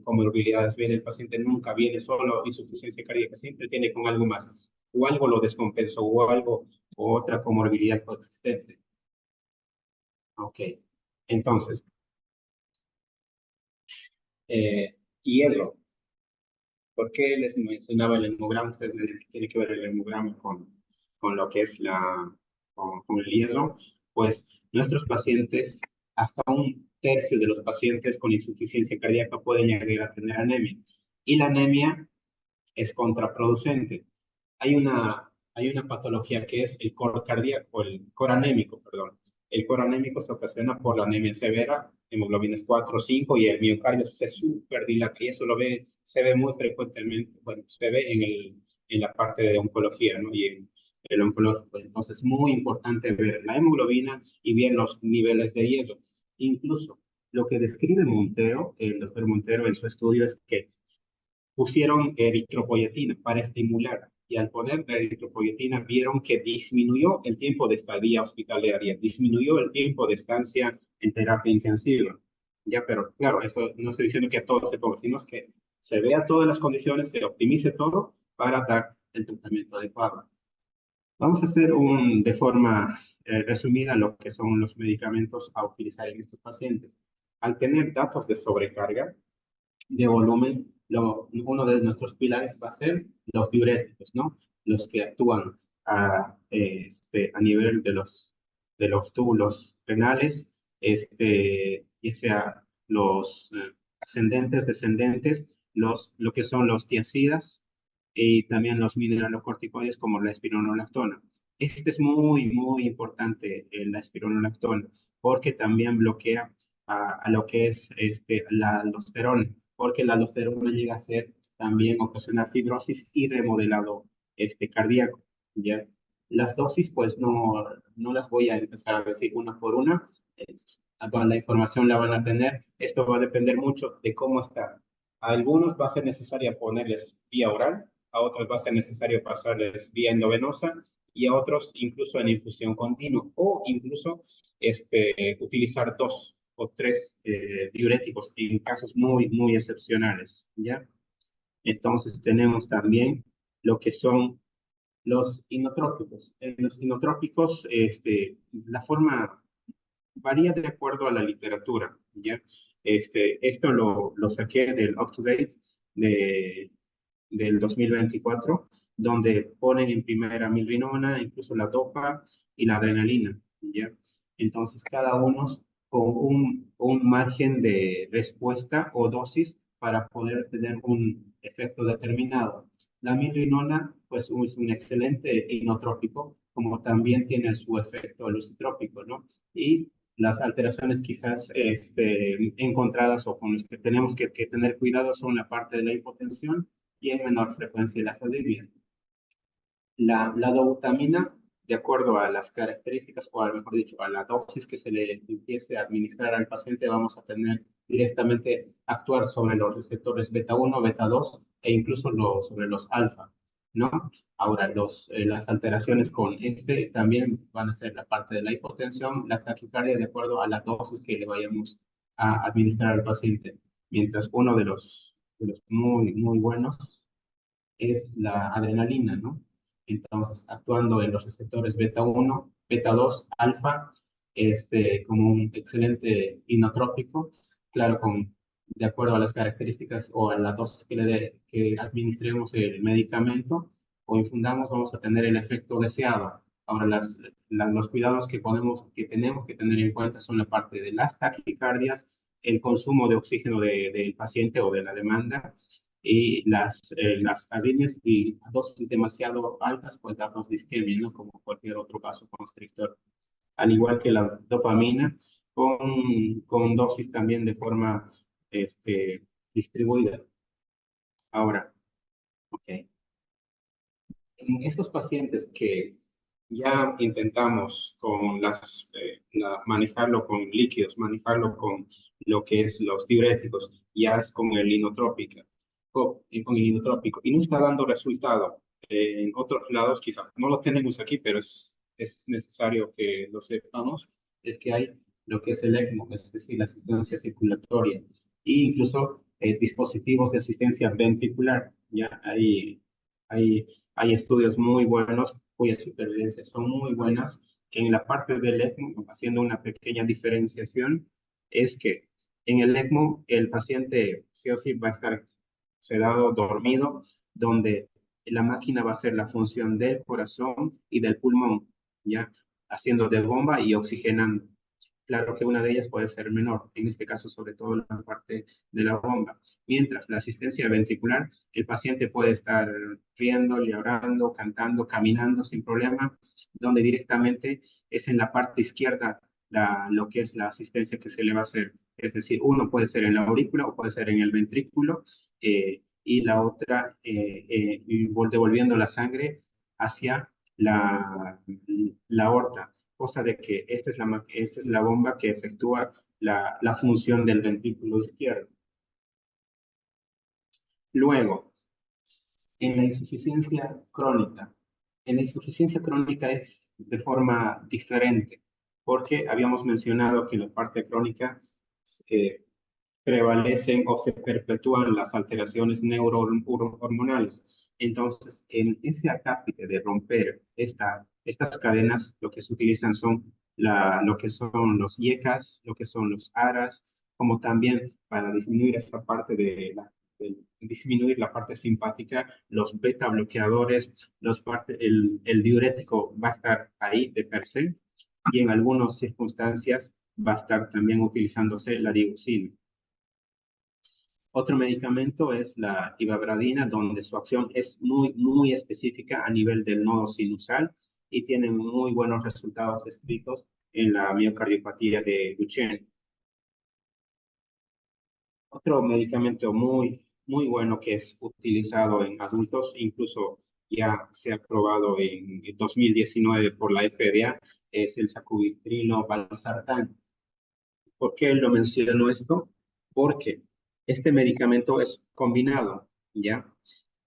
comorbilidades viene el paciente, nunca viene solo insuficiencia cardíaca, siempre tiene con algo más, o algo lo descompensó, o algo otra comorbilidad coexistente. Ok, entonces, hierro. ¿Por qué les mencionaba el hemograma? Ustedes me dirán que tiene que ver el hemograma con lo que es con el hierro. Pues nuestros pacientes, hasta un tercio de los pacientes con insuficiencia cardíaca pueden llegar a tener anemia. Y la anemia es contraproducente. Hay una patología que es el coro cardíaco, el coro anémico, perdón. El coro anémico se ocasiona por la anemia severa, hemoglobinas 4 o 5, y el miocardio se superdilata, y eso se ve muy frecuentemente, bueno, se ve en la parte de oncología, ¿no? Y en el oncológico. Entonces, es muy importante ver la hemoglobina y ver los niveles de hierro. Incluso, lo que describe Montero, el doctor Montero en su estudio, es que pusieron eritropoyetina para estimular, y al poner la eritropoyetina vieron que disminuyó el tiempo de estadía hospitalaria, disminuyó el tiempo de estancia en terapia intensiva. Ya, pero claro, eso no estoy diciendo que a todos se ponga, sino que se vea todas las condiciones, se optimice todo para dar el tratamiento adecuado. Vamos a hacer de forma resumida lo que son los medicamentos a utilizar en estos pacientes. Al tener datos de sobrecarga, de volumen, uno de nuestros pilares va a ser los diuréticos, ¿no? Los que actúan a nivel de los túbulos renales, ya sea los ascendentes, descendentes, lo que son los tiacidas y también los mineralocorticoides como la espironolactona. Este es muy, muy importante, la espironolactona, porque también bloquea a lo que es la aldosterona, porque la aldosterona llega a ser también ocasionar fibrosis y remodelado cardíaco, ¿ya? Las dosis, pues no las voy a empezar a decir una por una. La información la van a tener. Esto va a depender mucho de cómo está. A algunos va a ser necesario ponerles vía oral, a otros va a ser necesario pasarles vía endovenosa y a otros incluso en infusión continua o incluso utilizar 2 o 3 diuréticos en casos muy, muy excepcionales, ¿ya? Entonces tenemos también lo que son los inotrópicos. En los inotrópicos, la forma varía de acuerdo a la literatura, ¿ya? Esto lo saqué del UpToDate del 2024, donde ponen en primera milrinona, incluso la dopa y la adrenalina, ¿ya? Entonces, cada uno con un margen de respuesta o dosis para poder tener un efecto determinado. La milrinona, pues, es un excelente inotrópico, como también tiene su efecto lucitrópico, ¿no? Y las alteraciones quizás encontradas o con las que tenemos que tener cuidado son la parte de la hipotensión y en menor frecuencia las arritmias. La dobutamina, de acuerdo a las características, o mejor dicho, a la dosis que se le empiece a administrar al paciente, vamos a tener directamente actuar sobre los receptores beta 1, beta 2 e incluso sobre los alfa, ¿no? Ahora, las alteraciones con también van a ser la parte de la hipotensión, la taquicardia, de acuerdo a la dosis que le vayamos a administrar al paciente. Mientras uno de los muy, muy buenos es la adrenalina, ¿no? Entonces, actuando en los receptores beta 1, beta 2, alfa, como un excelente inotrópico, claro, de acuerdo a las características o a la dosis que administremos el medicamento o infundamos, vamos a tener el efecto deseado. Ahora, los cuidados que tenemos que tener en cuenta son la parte de las taquicardias, el consumo de oxígeno del paciente o de la demanda, y las arritmias y dosis demasiado altas, pues darnos disquemia, ¿no? Como cualquier otro caso constrictor. Al igual que la dopamina, con dosis también de forma distribuida. Ahora, ok. En estos pacientes que ya intentamos manejarlo con líquidos, manejarlo con lo que es los diuréticos, ya es con el inotrópico, con el inotrópico, y no está dando resultado. En otros lados, quizás no lo tenemos aquí, pero es necesario que lo sepamos, es que hay lo que es el ECMO, es decir, la asistencia circulatoria, e incluso dispositivos de asistencia ventricular. Ya hay Hay estudios muy buenos cuyas supervivencias son muy buenas. En la parte del ECMO, haciendo una pequeña diferenciación, es que en el ECMO el paciente sí o sí va a estar sedado, dormido, donde la máquina va a hacer la función del corazón y del pulmón, ¿ya? Haciendo de bomba y oxigenando. Claro que una de ellas puede ser menor, en este caso sobre todo la parte de la bomba. Mientras la asistencia ventricular, el paciente puede estar riendo, llorando, cantando, caminando sin problema, donde directamente es en la parte izquierda lo que es la asistencia que se le va a hacer. Es decir, uno puede ser en la aurícula o puede ser en el ventrículo y la otra devolviendo la sangre hacia la aorta, cosa de que esta es la bomba que efectúa la función del ventrículo izquierdo. Luego, en la insuficiencia crónica. En la insuficiencia crónica es de forma diferente, porque habíamos mencionado que en la parte crónica eh, prevalecen o se perpetúan las alteraciones neurohormonales. Entonces, en ese acápite de romper estas cadenas, lo que se utilizan son lo que son los IECAS, lo que son los ARAS, como también para disminuir esta parte disminuir la parte simpática, los beta bloqueadores, el diurético va a estar ahí de per se, y en algunas circunstancias va a estar también utilizándose la dioxina. Otro medicamento es la ivabradina, donde su acción es muy específica a nivel del nodo sinusal y tiene muy buenos resultados descritos en la miocardiopatía de Duchenne. Otro medicamento muy bueno que es utilizado en adultos, incluso ya se ha aprobado en 2019 por la FDA, es el sacubitrilo valsartán. ¿Por qué lo menciono esto? Porque este medicamento es combinado, ¿ya?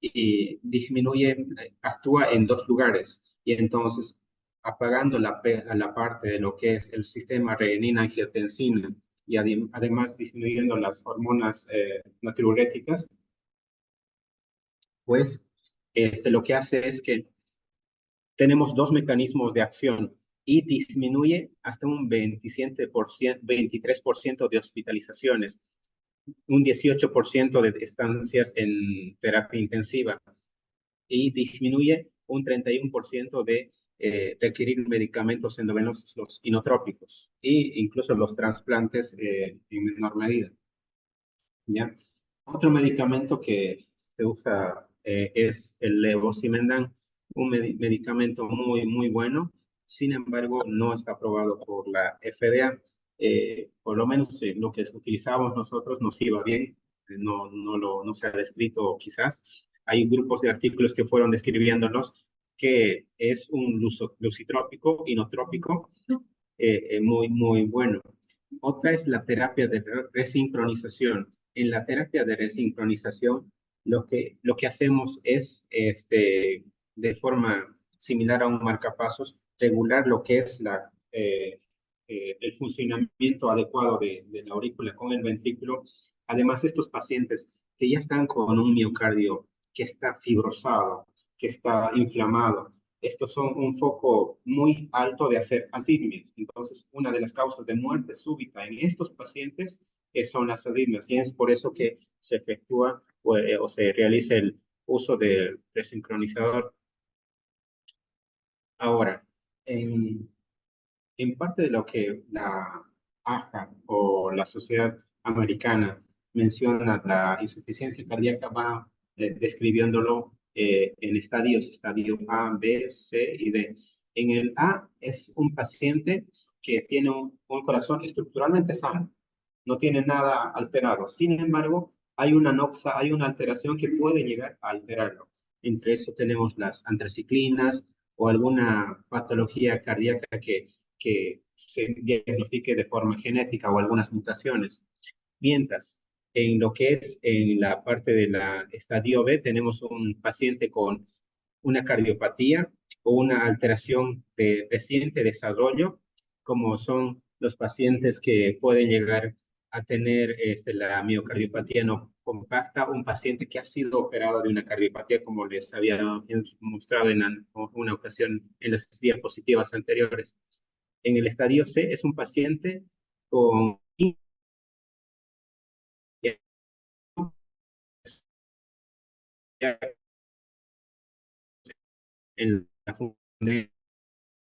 Y disminuye, actúa en dos lugares. Y entonces, apagando la parte de lo que es el sistema renina-angiotensina y además disminuyendo las hormonas natriuréticas, pues lo que hace es que tenemos dos mecanismos de acción y disminuye hasta un 27%, 23% de hospitalizaciones, un 18% de estancias en terapia intensiva y disminuye un 31% de requerir medicamentos endovenosos, los inotrópicos e incluso los trasplantes en menor medida. ¿Ya? Otro medicamento que se usa es el levosimendan, un medicamento muy bueno, sin embargo no está aprobado por la FDA. Por lo menos lo que utilizábamos nosotros nos iba bien, no se ha descrito quizás. Hay grupos de artículos que fueron describiéndonos que es un lucitrópico, inotrópico, muy bueno. Otra es la terapia de resincronización. En la terapia de resincronización, lo que hacemos es, de forma similar a un marcapasos, regular lo que es el funcionamiento adecuado de la aurícula con el ventrículo. Además, estos pacientes que ya están con un miocardio que está fibrosado, que está inflamado, estos son un foco muy alto de hacer asitmias. Entonces, una de las causas de muerte súbita en estos pacientes son las asitmias y es por eso que se efectúa o se realiza el uso del desincronizador. Ahora, en parte de lo que la AJA o la Sociedad Americana menciona, la insuficiencia cardíaca va describiéndolo en estadios, estadio A, B, C y D. En el A es un paciente que tiene un corazón estructuralmente sano, no tiene nada alterado. Sin embargo, hay una noxa, hay una alteración que puede llegar a alterarlo. Entre eso tenemos las antraciclinas o alguna patología cardíaca que se diagnostique de forma genética o algunas mutaciones. Mientras, en lo que es en la parte de la estadio B, tenemos un paciente con una cardiopatía o una alteración de reciente desarrollo, como son los pacientes que pueden llegar a tener la miocardiopatía no compacta un paciente que ha sido operado de una cardiopatía, como les había mostrado en una ocasión en las diapositivas anteriores. En el estadio C es un paciente con en el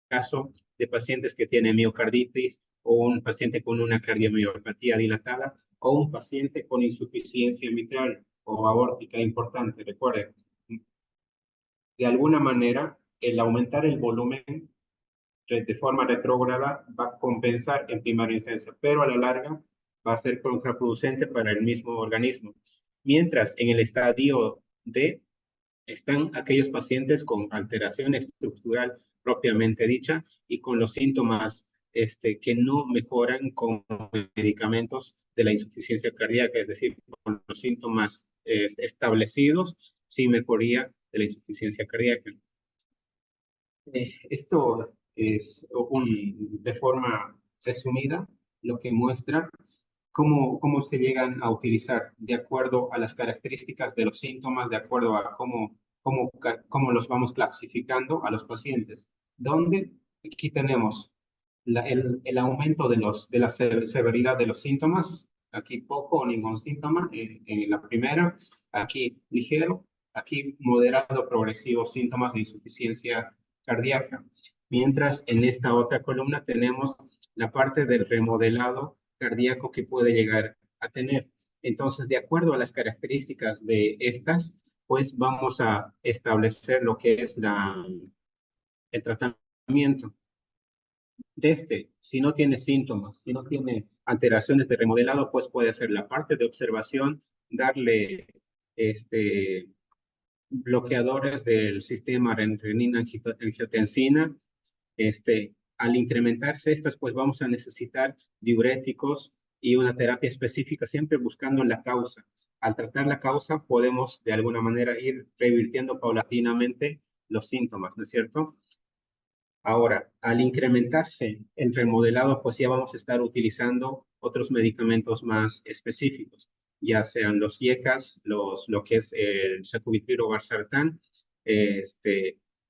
caso de pacientes que tienen miocarditis o un paciente con una cardiomiopatía dilatada o un paciente con insuficiencia mitral o aórtica importante. Recuerden, de alguna manera, el aumentar el volumen de forma retrógrada va a compensar en primera instancia, pero a la larga va a ser contraproducente para el mismo organismo. Mientras en el estadio D están aquellos pacientes con alteración estructural propiamente dicha y con los síntomas que no mejoran con medicamentos de la insuficiencia cardíaca, es decir, con los síntomas establecidos sin mejoría de la insuficiencia cardíaca. Esto es de forma resumida lo que muestra cómo se llegan a utilizar de acuerdo a las características de los síntomas, de acuerdo a cómo los vamos clasificando a los pacientes. Donde aquí tenemos el aumento de la severidad de los síntomas, aquí poco o ningún síntoma en la primera, aquí ligero, aquí moderado progresivo síntomas de insuficiencia cardíaca. Mientras en esta otra columna tenemos la parte del remodelado cardíaco que puede llegar a tener. Entonces, de acuerdo a las características de estas, pues vamos a establecer lo que es el tratamiento de si no tiene síntomas, si no tiene alteraciones de remodelado, pues puede ser la parte de observación, darle bloqueadores del sistema renina-angiotensina. Al incrementarse estas, pues vamos a necesitar diuréticos y una terapia específica, siempre buscando la causa. Al tratar la causa, podemos de alguna manera ir revirtiendo paulatinamente los síntomas, ¿no es cierto? Ahora, al incrementarse el remodelado, pues ya vamos a estar utilizando otros medicamentos más específicos, ya sean los IECAS, lo que es el sacubitril o valsartán,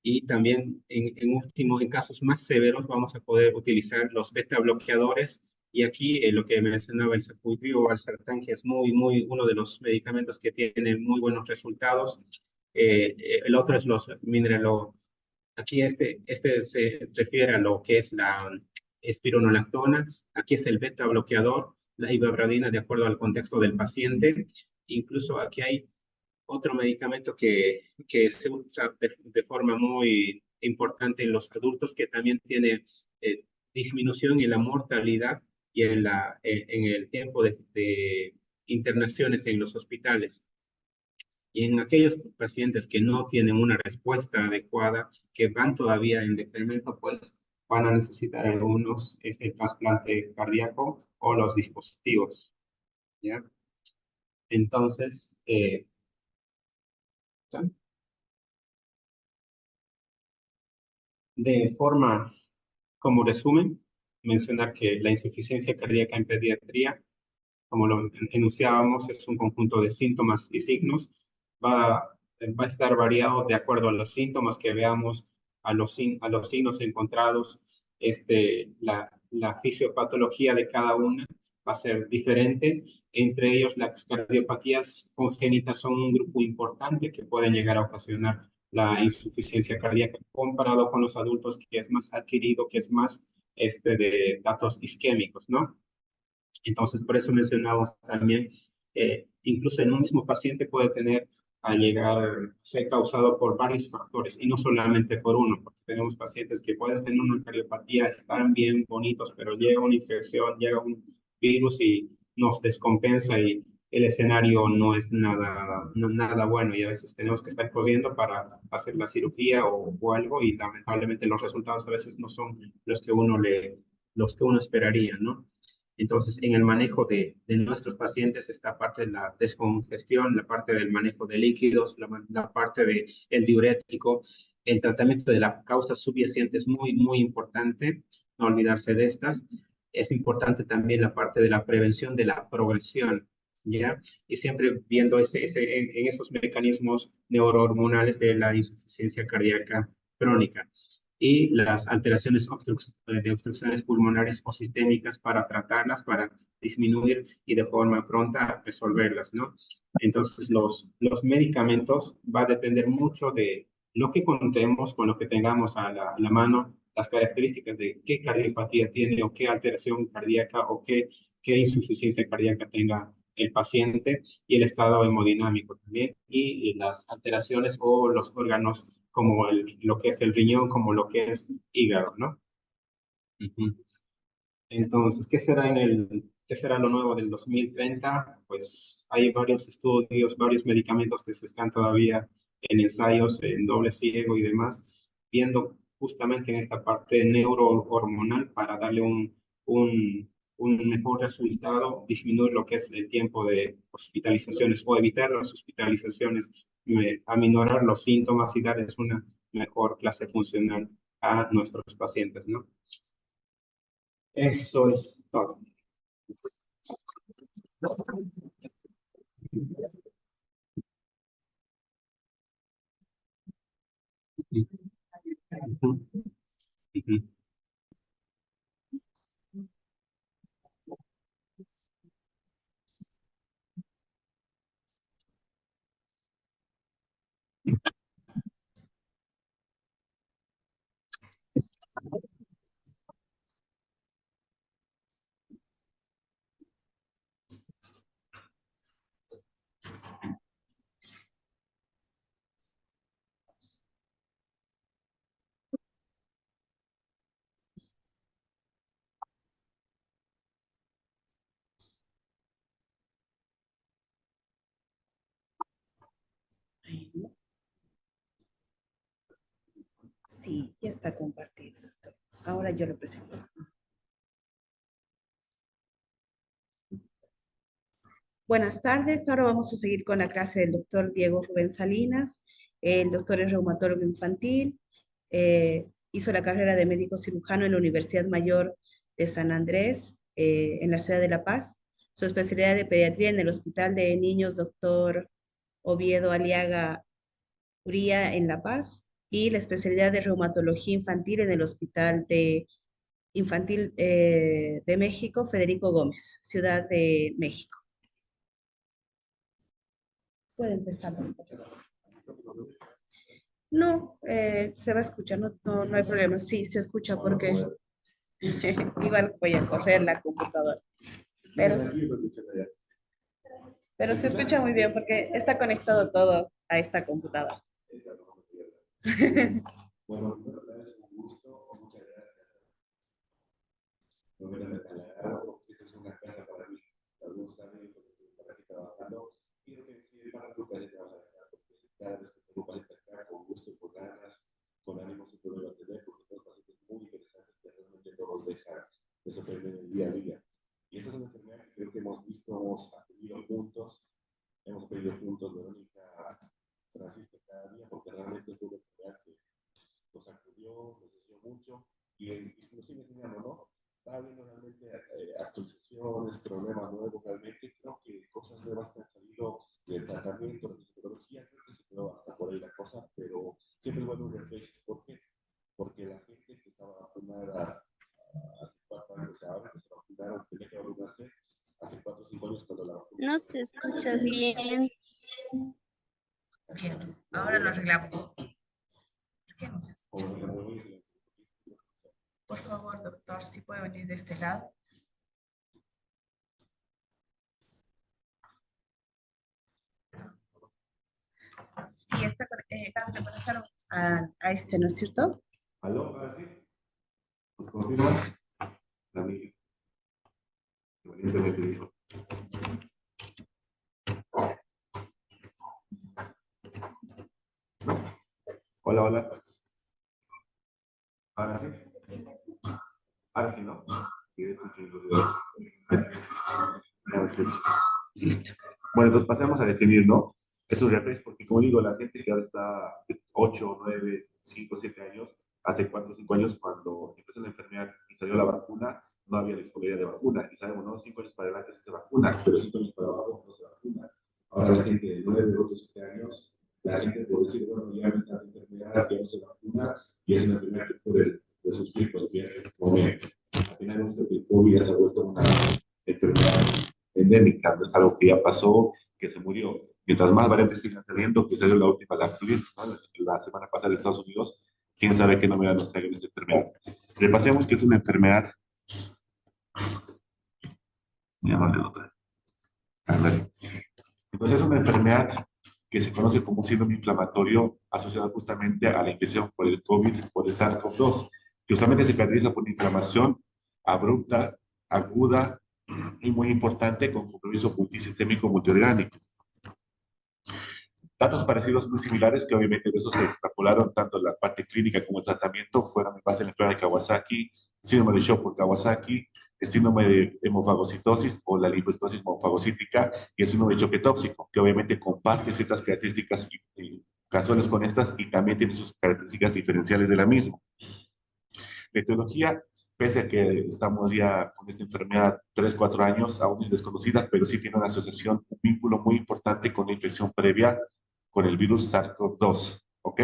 y también en casos más severos vamos a poder utilizar los beta bloqueadores. Y aquí lo que mencionaba el sacubitril o valsartán, que es uno de los medicamentos que tiene muy buenos resultados. El otro es los mineralo. Aquí se refiere a lo que es la espironolactona, aquí es el beta bloqueador, la ibabradina de acuerdo al contexto del paciente. Incluso aquí hay otro medicamento que se usa de forma muy importante en los adultos, que también tiene disminución en la mortalidad y en el tiempo de internaciones en los hospitales. Y en aquellos pacientes que no tienen una respuesta adecuada, que van todavía en decremento, pues van a necesitar algunos trasplante cardíaco o los dispositivos. ¿Ya? Entonces, de forma como resumen, mencionar que la insuficiencia cardíaca en pediatría, como lo enunciábamos, es un conjunto de síntomas y signos. Va a estar variado de acuerdo a los síntomas que veamos, a los signos encontrados. La fisiopatología de cada una va a ser diferente. Entre ellos, las cardiopatías congénitas son un grupo importante que pueden llegar a ocasionar la insuficiencia cardíaca comparado con los adultos, que es más adquirido, que es más de datos isquémicos, ¿no? Entonces, por eso mencionamos también, incluso en un mismo paciente puede llegar a ser causado por varios factores y no solamente por uno, porque tenemos pacientes que pueden tener una cardiopatía, están bien bonitos, pero llega una infección, llega un virus y nos descompensa y el escenario no es nada bueno y a veces tenemos que estar corriendo para hacer la cirugía o algo y lamentablemente los resultados a veces no son los que uno esperaría, ¿no? Entonces, en el manejo de nuestros pacientes, esta parte de la descongestión, la parte del manejo de líquidos, la parte del diurético, el tratamiento de la causa subyacente es muy importante, no olvidarse de estas. Es importante también la parte de la prevención de la progresión. ¿ya? Y siempre viendo en esos mecanismos neurohormonales de la insuficiencia cardíaca crónica y las alteraciones de obstrucciones pulmonares o sistémicas para tratarlas, para disminuir y de forma pronta resolverlas, ¿no? Entonces, los medicamentos va a depender mucho de lo que contemos, con lo que tengamos a la mano, las características de qué cardiopatía tiene o qué alteración cardíaca o qué insuficiencia cardíaca tenga el paciente y el estado hemodinámico también y las alteraciones o los órganos como lo que es el riñón, como lo que es hígado, ¿no? Ujú. Entonces, qué será lo nuevo del 2030? Pues hay varios estudios, varios medicamentos que se están todavía en ensayos en doble ciego y demás, viendo justamente en esta parte neurohormonal para darle un mejor resultado, disminuir lo que es el tiempo de hospitalizaciones o evitar las hospitalizaciones, aminorar los síntomas y darles una mejor clase funcional a nuestros pacientes, ¿no? Eso es todo. Ujú, ujú. Sí, ya está compartido, doctor. Ahora yo lo presento. Buenas tardes, ahora vamos a seguir con la clase del doctor Diego Rubén Salinas. El doctor es reumatólogo infantil, hizo la carrera de médico cirujano en la Universidad Mayor de San Andrés, en la ciudad de La Paz. Su especialidad de pediatría en el Hospital de Niños Doctor Oviedo Aliaga Uría en La Paz y la especialidad de reumatología infantil en el Hospital de Infantil de México, Federico Gómez, Ciudad de México. Puede empezar. No, se va a escuchar, no hay problema. Sí, se escucha porque igual voy a correr la computadora. Pero, pero se escucha muy bien porque está conectado todo a esta computadora. Bueno, es un gusto, muchas gracias. No me la declararon, esta es una casa para mí. Algunos saben que estoy para aquí trabajando. Quiero decir, para tu país trabajar acá, porque cada vez que tengo país acá, con gusto, con ganas, con ánimo, siempre lo voy a tener, porque tengo pacientes muy interesantes que realmente no nos dejan de sorprender el día a día. Y esta es una enfermedad que creo que hemos visto, hemos aprendido juntos, Verónica, Francisco, cada día, porque realmente es una enfermedad que nos sacudió, nos enseñó mucho y nos sigue enseñando, ¿no? Está viendo realmente actualizaciones, problemas nuevos, realmente creo que cosas nuevas que han salido del tratamiento, de la psicología, creo que se quedó hasta por ahí la cosa, pero siempre es bueno un refresh. ¿Por qué? Porque la gente que estaba vacunada hace 4 años, ahora que se vacunaron, tenía que vacunarse hace 4 o 5 años cuando la vacunaron. No se escucha bien. Bien, ahora lo arreglamos. ¿Por qué no se escucha? Por favor, doctor, si puede venir de este lado. Sí, me conectaron a este, ¿no es cierto? ¿Aló? ¿Ahora sí? ¿Nos confirma? La amiga. Valientemente dijo. Hola, hola. ¿Ahora sí? Ahora sí, ¿no? Sí, escucho los videos. Ya lo escucho. Listo. Bueno, entonces pasemos a definir, ¿no? Esos reflejos, porque como digo, la gente que ahora está de 8, 9, 5, 7 años, hace 4 o 5 años, cuando empezó la enfermedad y salió la vacuna, no había disponibilidad de vacuna. Y sabemos, ¿no? 5 años para adelante sí se vacuna, pero 5 años para abajo no Ahora la gente de 9, 8, 7 años, la gente puede decir, bueno, ya me está la enfermedad, ya no se vacuna, y es una enfermedad que puede resurgir cualquier momento. Al final hemos visto que el COVID ya se ha vuelto una enfermedad endémica, no es algo que ya pasó, que se murió. Mientras más variantes sigan saliendo, que salió la última, ¿no? La semana pasada en Estados Unidos, quién sabe qué novedad nos traiga esta enfermedad. Repasemos que es una enfermedad. Voy a llamarle otra. Entonces es una enfermedad que se conoce como síndrome inflamatorio asociado justamente a la infección por el COVID, por el SARS-CoV-2, que usualmente se caracteriza por una inflamación abrupta, aguda y muy importante con compromiso multisistémico multiorgánico. Datos parecidos muy similares que obviamente de eso se extrapolaron tanto la parte clínica como el tratamiento fueron en base a la enfermedad de Kawasaki, síndrome de shock por Kawasaki, el síndrome de hemofagocitosis o la linfocitosis hemofagocítica y el síndrome de choque tóxico, que obviamente comparte ciertas características casuales con estas y también tiene sus características diferenciales de la misma. La etiología, pese a que estamos ya con esta enfermedad 3, 4 años, aún es desconocida, pero sí tiene una asociación, un vínculo muy importante con la infección previa con el virus SARS-CoV-2, ¿ok?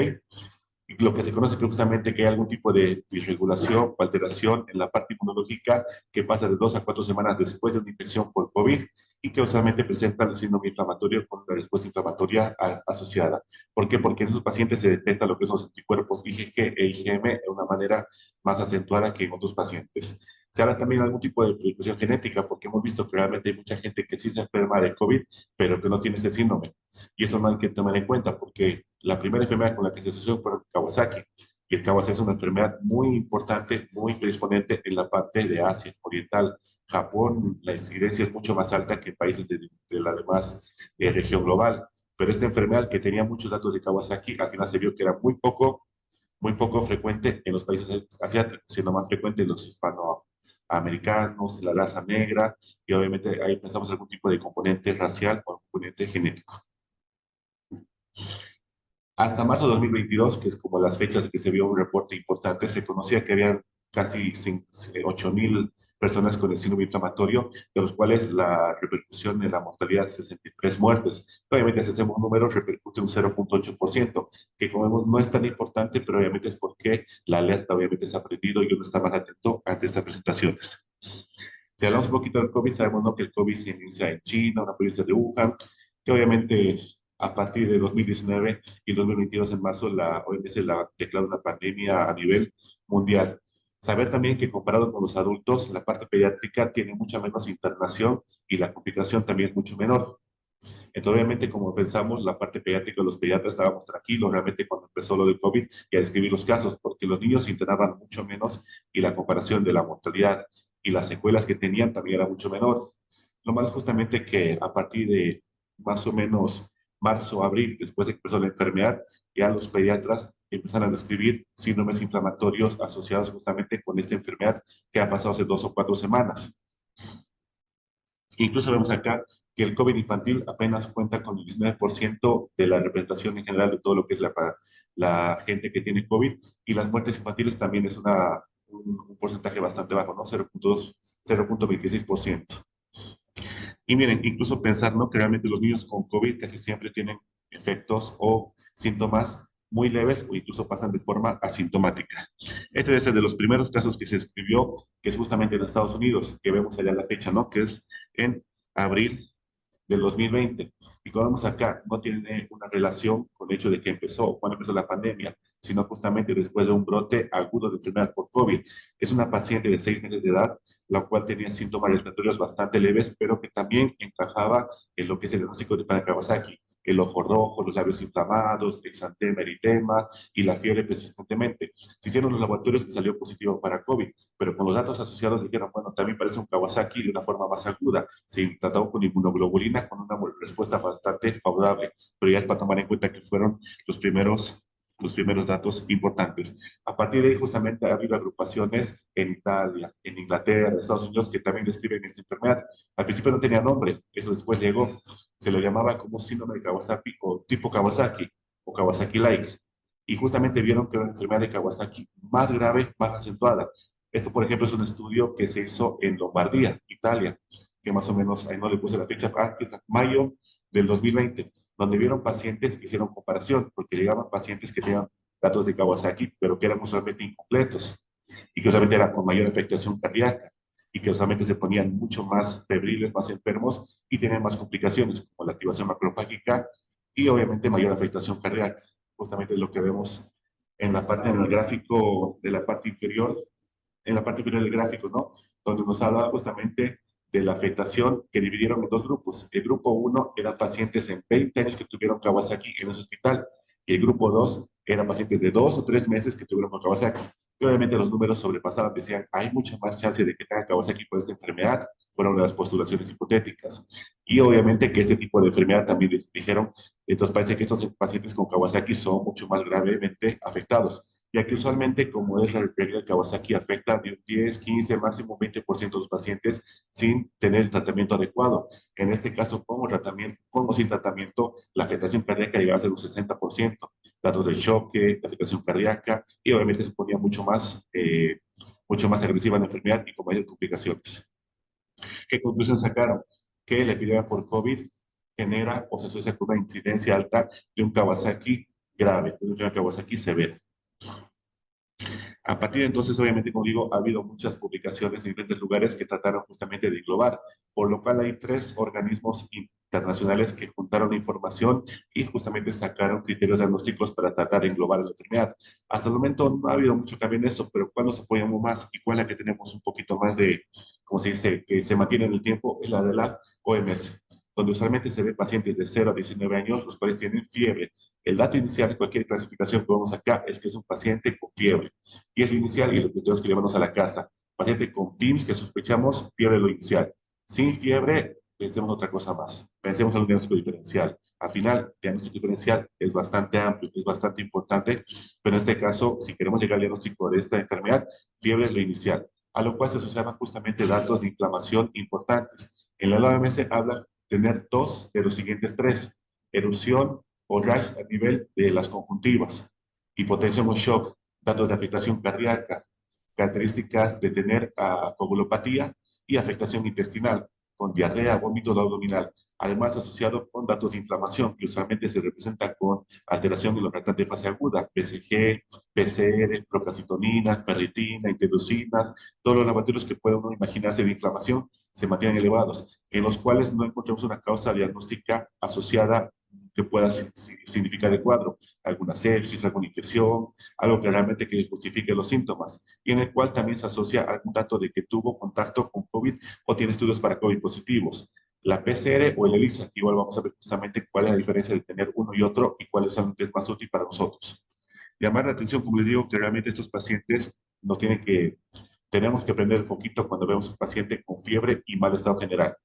Y lo que se conoce que justamente que hay algún tipo de disregulación o alteración en la parte inmunológica que pasa de 2 a 4 semanas después de una infección por COVID y que usualmente presenta el síndrome inflamatorio con una respuesta inflamatoria asociada. ¿Por qué? Porque en esos pacientes se detecta lo que son los anticuerpos IgG e IgM de una manera más acentuada que en otros pacientes. Se habla también de algún tipo de predisposición genética, porque hemos visto que realmente hay mucha gente que sí se enferma de COVID, pero que no tiene ese síndrome. Y eso no hay que tomar en cuenta, porque la primera enfermedad con la que se asoció fue el Kawasaki. Y el Kawasaki es una enfermedad muy importante, muy predisponente en la parte de Asia Oriental. Japón, la incidencia es mucho más alta que en países de la demás región global. Pero esta enfermedad que tenía muchos datos de Kawasaki, al final se vio que era muy poco frecuente en los países asiáticos, siendo más frecuente en los hispanoamericanos, en la raza negra, y obviamente ahí pensamos algún tipo de componente racial o componente genético. Hasta marzo de 2022, que es como las fechas que se vio un reporte importante, se conocía que habían casi 8.000 personas con el síndrome inflamatorio, de los cuales la repercusión en la mortalidad es 63 muertes. Obviamente, si hacemos números, repercute un 0.8%, que como vemos no es tan importante, pero obviamente es porque la alerta obviamente se ha aprendido y uno está más atento ante estas presentaciones. Si hablamos un poquito del COVID, sabemos, ¿no?, que el COVID se inicia en China, una provincia de Wuhan, que obviamente a partir de 2019 y 2022 en marzo la OMS la declaró una pandemia a nivel mundial. Saber también que comparado con los adultos, la parte pediátrica tiene mucha menos internación y la complicación también es mucho menor. Entonces, obviamente, como pensamos, la parte pediátrica de los pediatras estábamos tranquilos realmente cuando empezó lo del COVID y a describir los casos, porque los niños se internaban mucho menos y la comparación de la mortalidad y las secuelas que tenían también era mucho menor. Lo malo es justamente que a partir de más o menos marzo, abril, después de que empezó la enfermedad, ya los pediatras empezaron a describir síndromes inflamatorios asociados justamente con esta enfermedad que ha pasado hace 2 o 4 semanas. Incluso vemos acá que el COVID infantil apenas cuenta con el 19% de la representación en general de todo lo que es la gente que tiene COVID, y las muertes infantiles también es un porcentaje bastante bajo, ¿no? 0.26%. Y miren, incluso pensar, ¿no?, que realmente los niños con COVID casi siempre tienen efectos o síntomas muy leves o incluso pasan de forma asintomática. Este es el de los primeros casos que se escribió, que es justamente en Estados Unidos, que vemos allá la fecha, ¿no?, que es en abril del 2020. Y como vemos acá, no tiene una relación con el hecho de que empezó, cuando empezó la pandemia, sino justamente después de un brote agudo de enfermedad por COVID. Es una paciente de 6 meses de edad, la cual tenía síntomas respiratorios bastante leves, pero que también encajaba en lo que es el diagnóstico de Kawasaki: el ojo rojo, los labios inflamados, exantema, eritema y la fiebre persistentemente. Se hicieron los laboratorios y salió positivo para COVID, pero con los datos asociados dijeron, bueno, también parece un Kawasaki de una forma más aguda. Se trató con inmunoglobulina con una respuesta bastante favorable, pero ya es para tomar en cuenta que fueron los primeros datos importantes. A partir de ahí, justamente, ha habido agrupaciones en Italia, en Inglaterra, en Estados Unidos, que también describen esta enfermedad. Al principio no tenía nombre, eso después llegó. Se lo llamaba como síndrome de Kawasaki o tipo Kawasaki o Kawasaki-like. Y justamente vieron que era una enfermedad de Kawasaki más grave, más acentuada. Esto, por ejemplo, es un estudio que se hizo en Lombardía, Italia, que más o menos, ahí no le puse la fecha, que está mayo del 2020, donde vieron pacientes, hicieron comparación, porque llegaban pacientes que tenían datos de Kawasaki, pero que eran usualmente incompletos, y que usualmente eran con mayor afectación cardíaca, y que usualmente se ponían mucho más febriles, más enfermos, y tenían más complicaciones, como la activación macrofágica, y obviamente mayor afectación cardíaca. Justamente lo que vemos en la parte, en el gráfico de la parte inferior, en la parte inferior del gráfico, ¿no? Donde nos habla justamente de la afectación que dividieron en dos grupos. El grupo 1 eran pacientes en 20 años que tuvieron Kawasaki en ese hospital, y el grupo 2 eran pacientes de 2 o 3 meses que tuvieron Kawasaki. Y obviamente los números sobrepasaban, decían, hay mucha más chance de que tenga Kawasaki por esta enfermedad, fueron una de las postulaciones hipotéticas. Y obviamente que este tipo de enfermedad también dijeron, entonces parece que estos pacientes con Kawasaki son mucho más gravemente afectados, ya que usualmente, como es la regla de Kawasaki, afecta de un 10, 15, máximo 20% de los pacientes sin tener el tratamiento adecuado. En este caso, con o sin tratamiento, la afectación cardíaca llegaba a ser un 60%, datos de choque, de afectación cardíaca, y obviamente se ponía mucho más agresiva la enfermedad y con mayores complicaciones. ¿Qué conclusión sacaron? Que la epidemia por COVID genera o se asocia con una incidencia alta de un Kawasaki grave, de una Kawasaki severa. A partir de entonces, obviamente, como digo, ha habido muchas publicaciones en diferentes lugares que trataron justamente de englobar, por lo cual hay 3 organismos internacionales que juntaron información y justamente sacaron criterios diagnósticos para tratar de englobar la enfermedad. Hasta el momento no ha habido mucho cambio en eso, pero cuando nos apoyamos más y cuál es la que tenemos un poquito más de, como se dice, que se mantiene en el tiempo, es la de la OMS, donde usualmente se ve pacientes de 0 a 19 años, los cuales tienen fiebre. El dato inicial de cualquier clasificación que vemos acá es que es un paciente con fiebre. Y es lo inicial y lo que tenemos que llevarnos a la casa. Paciente con PIMS que sospechamos, fiebre lo inicial. Sin fiebre, pensemos otra cosa más. Pensemos en un diagnóstico diferencial. Al final, el diagnóstico diferencial es bastante amplio, es bastante importante, pero en este caso, si queremos llegar al diagnóstico de esta enfermedad, fiebre es lo inicial, a lo cual se asociaban justamente datos de inflamación importantes. En la OMS habla de tener 2 de los siguientes 3: erupción o rash a nivel de las conjuntivas, hipotensión o shock, datos de afectación cardíaca, características de tener coagulopatía y afectación intestinal, con diarrea, vómito abdominal, además asociado con datos de inflamación que usualmente se representan con alteración de la de fase aguda, PSG, PCR, procalcitonina, ferritina, interleucinas, todos los laboratorios que puede uno imaginarse de inflamación se mantienen elevados, en los cuales no encontramos una causa diagnóstica asociada que pueda significar el cuadro, alguna sepsis, alguna infección, algo que realmente que justifique los síntomas, y en el cual también se asocia algún dato de que tuvo contacto con COVID o tiene estudios para COVID positivos. La PCR o el ELISA, que igual vamos a ver justamente cuál es la diferencia de tener uno y otro y cuál es más útil para nosotros. Llamar la atención, como les digo, que realmente estos pacientes no tienen que, tenemos que prender el foquito cuando vemos un paciente con fiebre y mal estado general.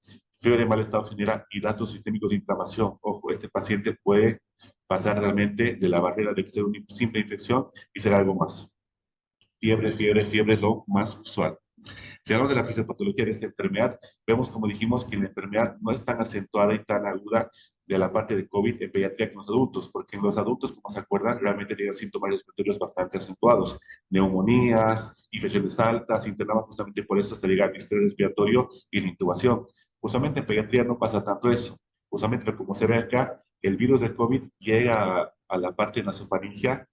Fiebre, mal estado general y datos sistémicos de inflamación. Ojo, este paciente puede pasar realmente de la barrera de ser una simple infección y ser algo más. Fiebre, fiebre, fiebre es lo más usual. Si hablamos de la fisiopatología de esta enfermedad, vemos, como dijimos, que la enfermedad no es tan acentuada y tan aguda de la parte de COVID en pediatría con los adultos, porque en los adultos, como se acuerdan, realmente tienen síntomas respiratorios bastante acentuados, neumonías, infecciones altas, internaban justamente por eso hasta llegar al distrés respiratorio y la intubación. Usualmente en pediatría no pasa tanto eso. Usualmente, como se ve acá, el virus de COVID llega a la parte nasofaringia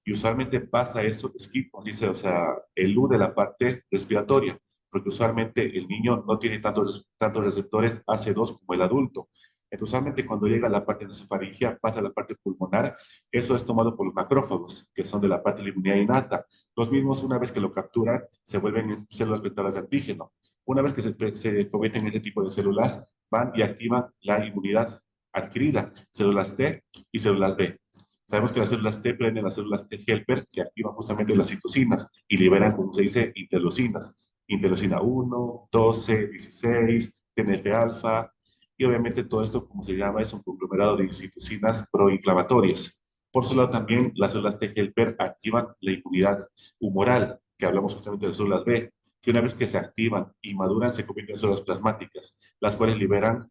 y usualmente pasa eso, skip, como dice, o sea, elude la parte respiratoria, porque usualmente el niño no tiene tantos receptores AC2 como el adulto. Entonces, usualmente cuando llega a la parte nasofaringia, pasa a la parte pulmonar, eso es tomado por los macrófagos, que son de la parte de la inmunidad innata. Los mismos, una vez que lo capturan, se vuelven células vectoras de antígeno. Una vez que se convierten en este tipo de células, van y activan la inmunidad adquirida, células T y células B. Sabemos que las células T prenden las células T helper que activan justamente las citocinas y liberan, como se dice, interleucinas. Interleucina 1, 12, 16, TNF-alfa, y obviamente todo esto, como se llama, es un conglomerado de citocinas proinflamatorias. Por su lado, también las células T helper activan la inmunidad humoral, que hablamos justamente de las células B, que una vez que se activan y maduran, se convierten en células plasmáticas, las cuales liberan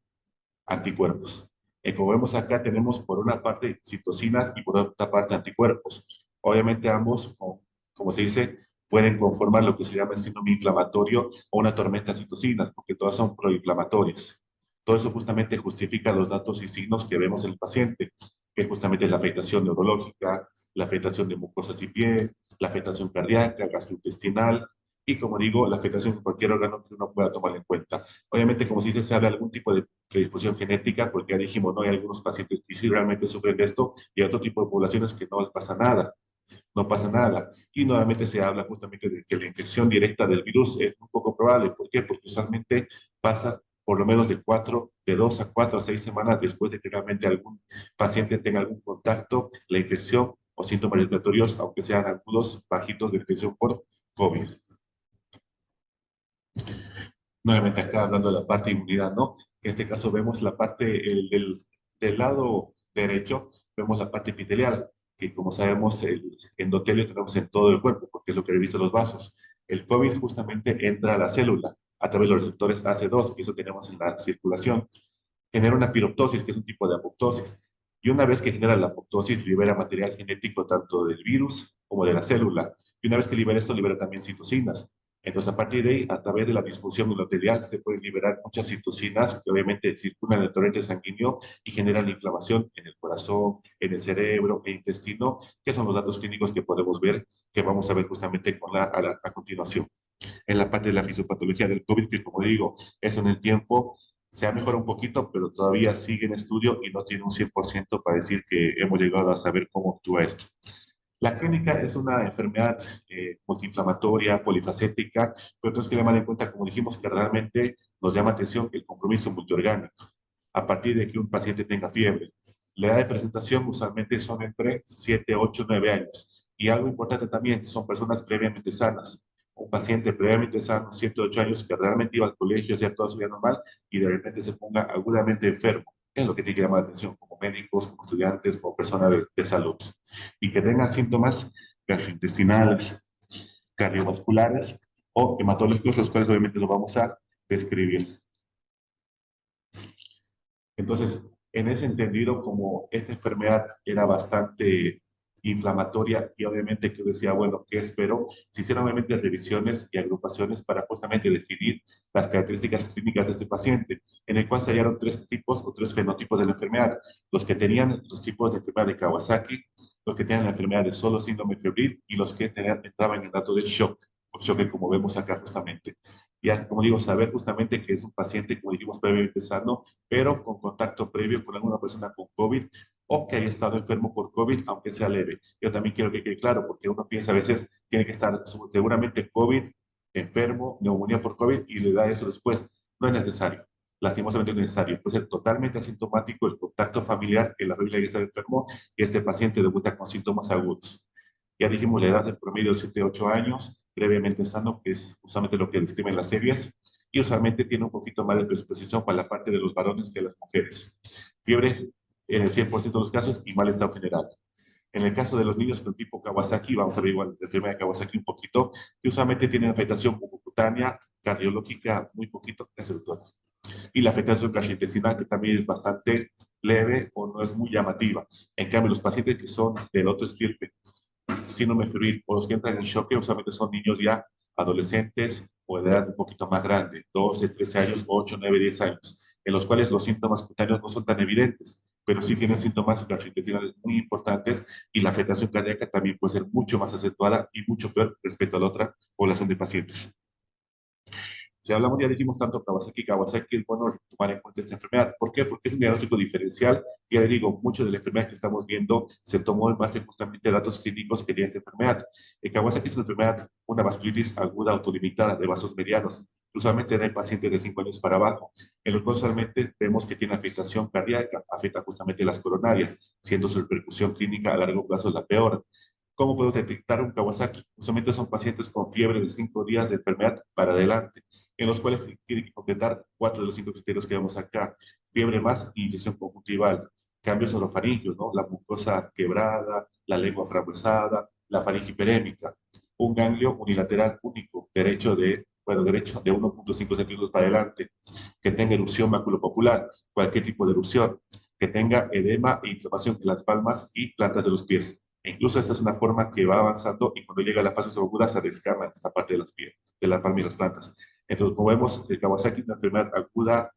anticuerpos. Como vemos acá, tenemos por una parte citocinas y por otra parte anticuerpos. Obviamente ambos, como se dice, pueden conformar lo que se llama el síndrome inflamatorio o una tormenta de citocinas, porque todas son proinflamatorias. Todo eso justamente justifica los datos y signos que vemos en el paciente, que justamente es la afectación neurológica, la afectación de mucosas y piel, la afectación cardíaca, gastrointestinal, y como digo, la afectación en cualquier órgano que uno pueda tomar en cuenta. Obviamente, como se dice, se habla de algún tipo de predisposición genética, porque ya dijimos, no hay algunos pacientes que sí realmente sufren de esto, y hay otro tipo de poblaciones que no les pasa nada, no pasa nada. Y nuevamente se habla justamente de que la infección directa del virus es un poco probable. ¿Por qué? Porque usualmente pasa por lo menos de 2 a 4 a 6 semanas después de que realmente algún paciente tenga algún contacto, la infección o síntomas respiratorios, aunque sean agudos, bajitos de infección por COVID. Nuevamente acá hablando de la parte de inmunidad, ¿no? En este caso vemos la parte del lado derecho, vemos la parte epitelial, que como sabemos el endotelio tenemos en todo el cuerpo, porque es lo que reviste los vasos. El COVID justamente entra a la célula a través de los receptores AC2, que eso tenemos en la circulación, genera una piroptosis, que es un tipo de apoptosis. Y una vez que genera la apoptosis, libera material genético tanto del virus como de la célula. Y una vez que libera esto, libera también citocinas. Entonces, a partir de ahí, a través de la disfunción endotelial, se pueden liberar muchas citocinas que obviamente circulan en el torrente sanguíneo y generan inflamación en el corazón, en el cerebro e intestino, que son los datos clínicos que podemos ver, que vamos a ver justamente a continuación. En la parte de la fisiopatología del COVID, que como digo, eso en el tiempo se ha mejorado un poquito, pero todavía sigue en estudio y no tiene un 100% para decir que hemos llegado a saber cómo actúa esto. La clínica es una enfermedad multiinflamatoria, polifacética, pero tenemos que tomar en cuenta, como dijimos, que realmente nos llama atención el compromiso multiorgánico. A partir de que un paciente tenga fiebre, la edad de presentación usualmente son entre 7, 8, 9 años. Y algo importante también, son personas previamente sanas. Un paciente previamente sano, 7, 8 años, que realmente iba al colegio, hacía toda su vida normal, y de repente se ponga agudamente enfermo. Es lo que tiene que llamar la atención, como médicos, como estudiantes, como personas de salud. Y que tengan síntomas gastrointestinales, cardiovasculares o hematológicos, los cuales obviamente los vamos a describir. Entonces, en ese entendido, como esta enfermedad era bastante inflamatoria y obviamente que decía, bueno, ¿qué espero? Se hicieron obviamente revisiones y agrupaciones para justamente definir las características clínicas de este paciente, en el cual se hallaron 3 tipos o 3 fenotipos de la enfermedad. Los que tenían los tipos de enfermedad de Kawasaki, los que tenían la enfermedad de solo síndrome febril y los que entraban en el dato de shock, o shock como vemos acá justamente. Ya, como digo, saber justamente que es un paciente, como dijimos previamente, sano, pero con contacto previo con alguna persona con COVID o que haya estado enfermo por COVID, aunque sea leve. Yo también quiero que quede claro, porque uno piensa a veces tiene que estar seguramente COVID, enfermo, neumonía por COVID y le da eso después. No es necesario. Lastimosamente no es necesario. Puede ser totalmente asintomático el contacto familiar que la familia ya está enfermo y este paciente debuta con síntomas agudos. Ya dijimos la edad del promedio de 7 a 8 años, previamente sano, que es usualmente lo que describen las series, y usualmente tiene un poquito más de predisposición para la parte de los varones que las mujeres. Fiebre en el 100% de los casos y mal estado general. En el caso de los niños con tipo Kawasaki, vamos a ver igual la enfermedad de Kawasaki un poquito, que usualmente tienen afectación mucocutánea, cardiológica, muy poquito, y la afectación gastrointestinal, que también es bastante leve o no es muy llamativa. En cambio, los pacientes que son del otro estirpe, síndrome febril o los que entran en shock usualmente son niños ya adolescentes o de edad un poquito más grande, 12, 13 años, 8, 9, 10 años, en los cuales los síntomas cutáneos no son tan evidentes, pero sí tienen síntomas gastrointestinales muy importantes y la afectación cardíaca también puede ser mucho más acentuada y mucho peor respecto a la otra población de pacientes. Si hablamos, ya dijimos tanto Kawasaki, es bueno tomar en cuenta esta enfermedad. ¿Por qué? Porque es un diagnóstico diferencial. Ya les digo, mucho de la enfermedad que estamos viendo se tomó en base justamente a datos clínicos que tiene esta enfermedad. Kawasaki es una enfermedad, una vasculitis aguda autolimitada de vasos medianos, que usualmente en pacientes de 5 años para abajo, en los cuales usualmente vemos que tiene afectación cardíaca, afecta justamente las coronarias, siendo su repercusión clínica a largo plazo la peor. ¿Cómo puedo detectar un Kawasaki? Usualmente son pacientes con fiebre de 5 días de enfermedad para adelante, en los cuales tiene que completar 4 de los 5 criterios que vemos acá. Fiebre más infección conjuntival, cambios orofaringios, ¿no? La mucosa quebrada, la lengua frambuesada, la faringe hiperémica, un ganglio unilateral único, derecho de 1.5 centímetros para adelante, que tenga erupción maculopopular, cualquier tipo de erupción, que tenga edema e inflamación en las palmas y plantas de los pies. E incluso esta es una forma que va avanzando y cuando llega a la fase subaguda se descama en esta parte de las pies, de la palma y las plantas. Entonces, como vemos, el Kawasaki es una enfermedad aguda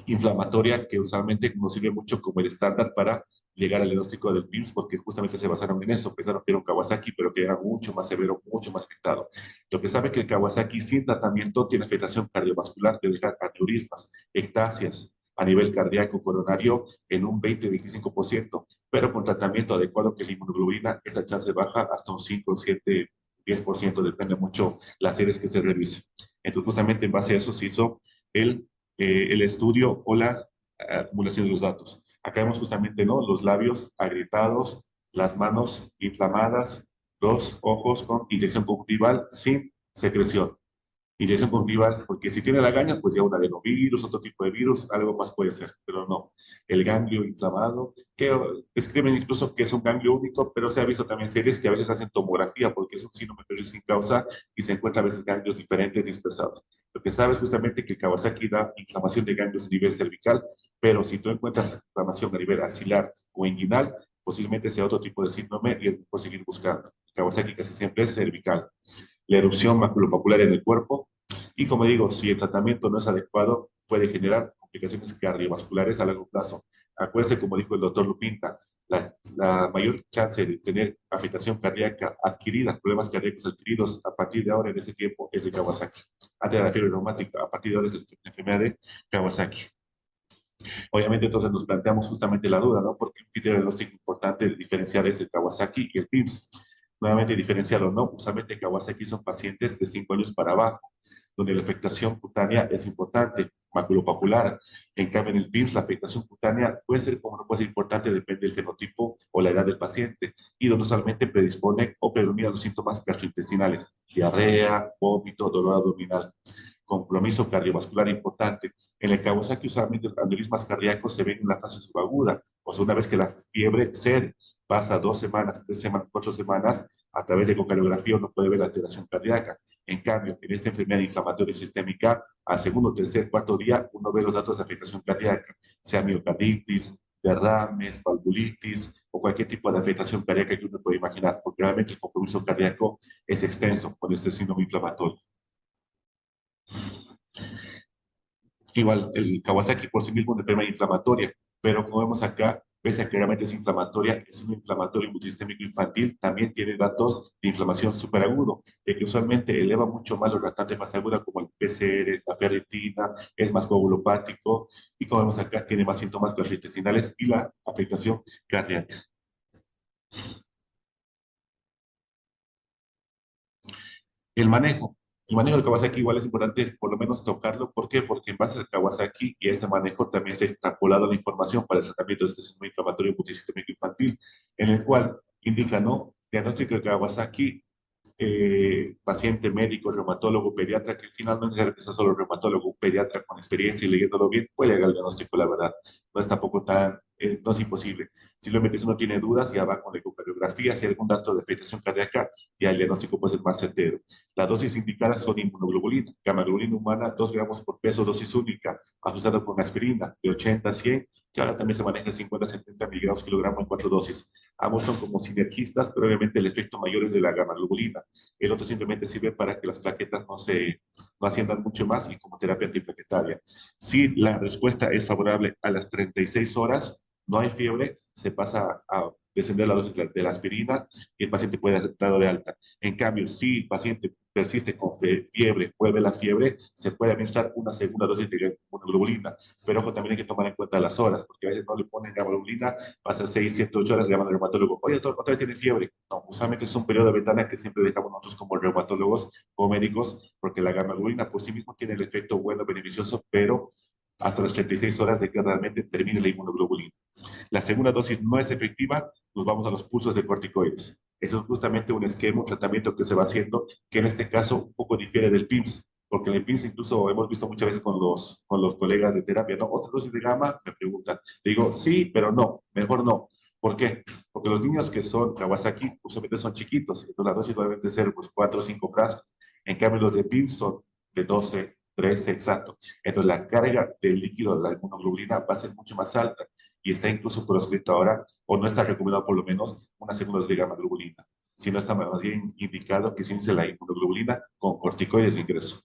inflamatoria que usualmente nos sirve mucho como el estándar para llegar al diagnóstico del PIMS, porque justamente se basaron en eso, pensaron que era un Kawasaki, pero que era mucho más severo, mucho más afectado. Lo que sabe que el Kawasaki sin tratamiento tiene afectación cardiovascular, que deja aneurismas, ectasias a nivel cardíaco coronario en un 20-25%, pero con tratamiento adecuado que la inmunoglobulina, esa chance baja hasta un 5, 7, 10%, depende mucho las series que se revisen. Entonces, justamente en base a eso se hizo el estudio o la acumulación de los datos. Acá vemos justamente, ¿no?, los labios agrietados, las manos inflamadas, los ojos con inyección conjuntival sin secreción. Inyección conjuntival, porque si tiene lagaña, pues ya un adenovirus, otro tipo de virus, algo más puede ser, pero no. El ganglio inflamado, que escriben incluso que es un ganglio único, pero se ha visto también series que a veces hacen tomografía porque es un síndrome sin causa y se encuentran a veces ganglios diferentes dispersados. Lo que sabes justamente que el Kawasaki da inflamación de ganglios a nivel cervical, pero si tú encuentras inflamación a nivel axilar o inguinal, posiblemente sea otro tipo de síndrome y es por seguir buscando. El Kawasaki casi siempre es cervical. La erupción maculopapular en el cuerpo, y como digo, si el tratamiento no es adecuado, puede generar complicaciones cardiovasculares a largo plazo. Acuérdense, como dijo el doctor Lupinta, la mayor chance de tener afectación cardíaca adquirida, problemas cardíacos adquiridos a partir de ahora en ese tiempo es de Kawasaki. Antes de la fiebre reumática, a partir de ahora es la enfermedad de Kawasaki. Obviamente, entonces nos planteamos justamente la duda, ¿no? Porque un criterio diagnóstico importante de diferenciar es el Kawasaki y el PIMS. Nuevamente, diferenciarlo, ¿no? Usualmente Kawasaki son pacientes de 5 años para abajo, donde la afectación cutánea es importante, maculopapular. En cambio, en el PIMS, la afectación cutánea puede ser como no puede ser importante, depende del fenotipo o la edad del paciente, y donde usualmente predispone o predomina los síntomas gastrointestinales, diarrea, vómito, dolor abdominal, compromiso cardiovascular importante. En el Kawasaki, usualmente los aneurismas cardíacos se ven en la fase subaguda, o sea, una vez que la fiebre cede, pasa 2 semanas, 3 semanas, 4 semanas, a través de ecocardiografía uno puede ver la alteración cardíaca. En cambio, en esta enfermedad inflamatoria sistémica, al segundo, tercer, cuarto día, uno ve los datos de afectación cardíaca, sea miocarditis, derrames, valvulitis o cualquier tipo de afectación cardíaca que uno pueda imaginar, porque realmente el compromiso cardíaco es extenso con este síndrome inflamatorio. Igual, el Kawasaki por sí mismo es una enfermedad inflamatoria, pero como vemos acá, pese a que realmente es inflamatoria, es un inflamatorio multisistémico infantil, también tiene datos de inflamación superagudo, que usualmente eleva mucho más los reactantes más agudos como el PCR, la ferritina, es más coagulopático, y como vemos acá, tiene más síntomas gastrointestinales y la afectación cardíaca. El manejo. El manejo del Kawasaki igual es importante por lo menos tocarlo. ¿Por qué? Porque en base al Kawasaki y a ese manejo también se ha extrapolado la información para el tratamiento de este síndrome inflamatorio multisistémico infantil, en el cual indica, ¿no?, diagnóstico de Kawasaki, paciente, médico, reumatólogo, pediatra, que al final no es necesario que sea solo reumatólogo, un pediatra con experiencia y leyéndolo bien puede llegar al diagnóstico, la verdad. No es tampoco tan, no es imposible. Simplemente si uno tiene dudas, ya va con la ecocardiografía, si hay algún dato de afectación cardíaca, ya el diagnóstico puede ser más certero. Las dosis indicadas son inmunoglobulina, gamma globulina humana, 2 gramos por peso, dosis única, ajustado con aspirina, de 80 a 100, que ahora también se maneja 50-70 miligramos kilogramo en 4 dosis. Ambos son como sinergistas, pero obviamente el efecto mayor es de la gamma globulina. El otro simplemente sirve para que las plaquetas no asciendan mucho más y como terapia antiplaquetaria. Si la respuesta es favorable a las 36 horas, no hay fiebre, se pasa a descender la dosis de la aspirina y el paciente puede ser dado de alta. En cambio, si el paciente persiste con fiebre, vuelve la fiebre, se puede administrar una segunda dosis de globulina. Pero ojo, también hay que tomar en cuenta las horas, porque a veces no le ponen globulina, pasa 6, 7, 8 horas, le llaman al reumatólogo, oye, otra vez tiene fiebre. No, usualmente es un periodo de ventana que siempre dejamos nosotros como reumatólogos o médicos, porque la gamma globulina por sí mismo tiene el efecto bueno, beneficioso, pero hasta las 36 horas de que realmente termine la inmunoglobulina. La segunda dosis no es efectiva, nos vamos a los pulsos de corticoides. Eso es justamente un esquema, un tratamiento que se va haciendo, que en este caso un poco difiere del PIMS, porque en el PIMS incluso hemos visto muchas veces con los colegas de terapia, ¿no? ¿Otra dosis de gamma? Me preguntan. Le digo, sí, pero no, mejor no. ¿Por qué? Porque los niños que son Kawasaki usualmente son chiquitos, entonces la dosis debe ser pues 4 o 5 frascos. En cambio, los de PIMS son de 12, 13, exacto. Entonces la carga del líquido de la inmunoglobulina va a ser mucho más alta y está incluso proscrito ahora, o no está recomendado por lo menos, una segunda dosis de gamma globulina, sino está más bien indicado que se inicie la inmunoglobulina con corticoides de ingreso.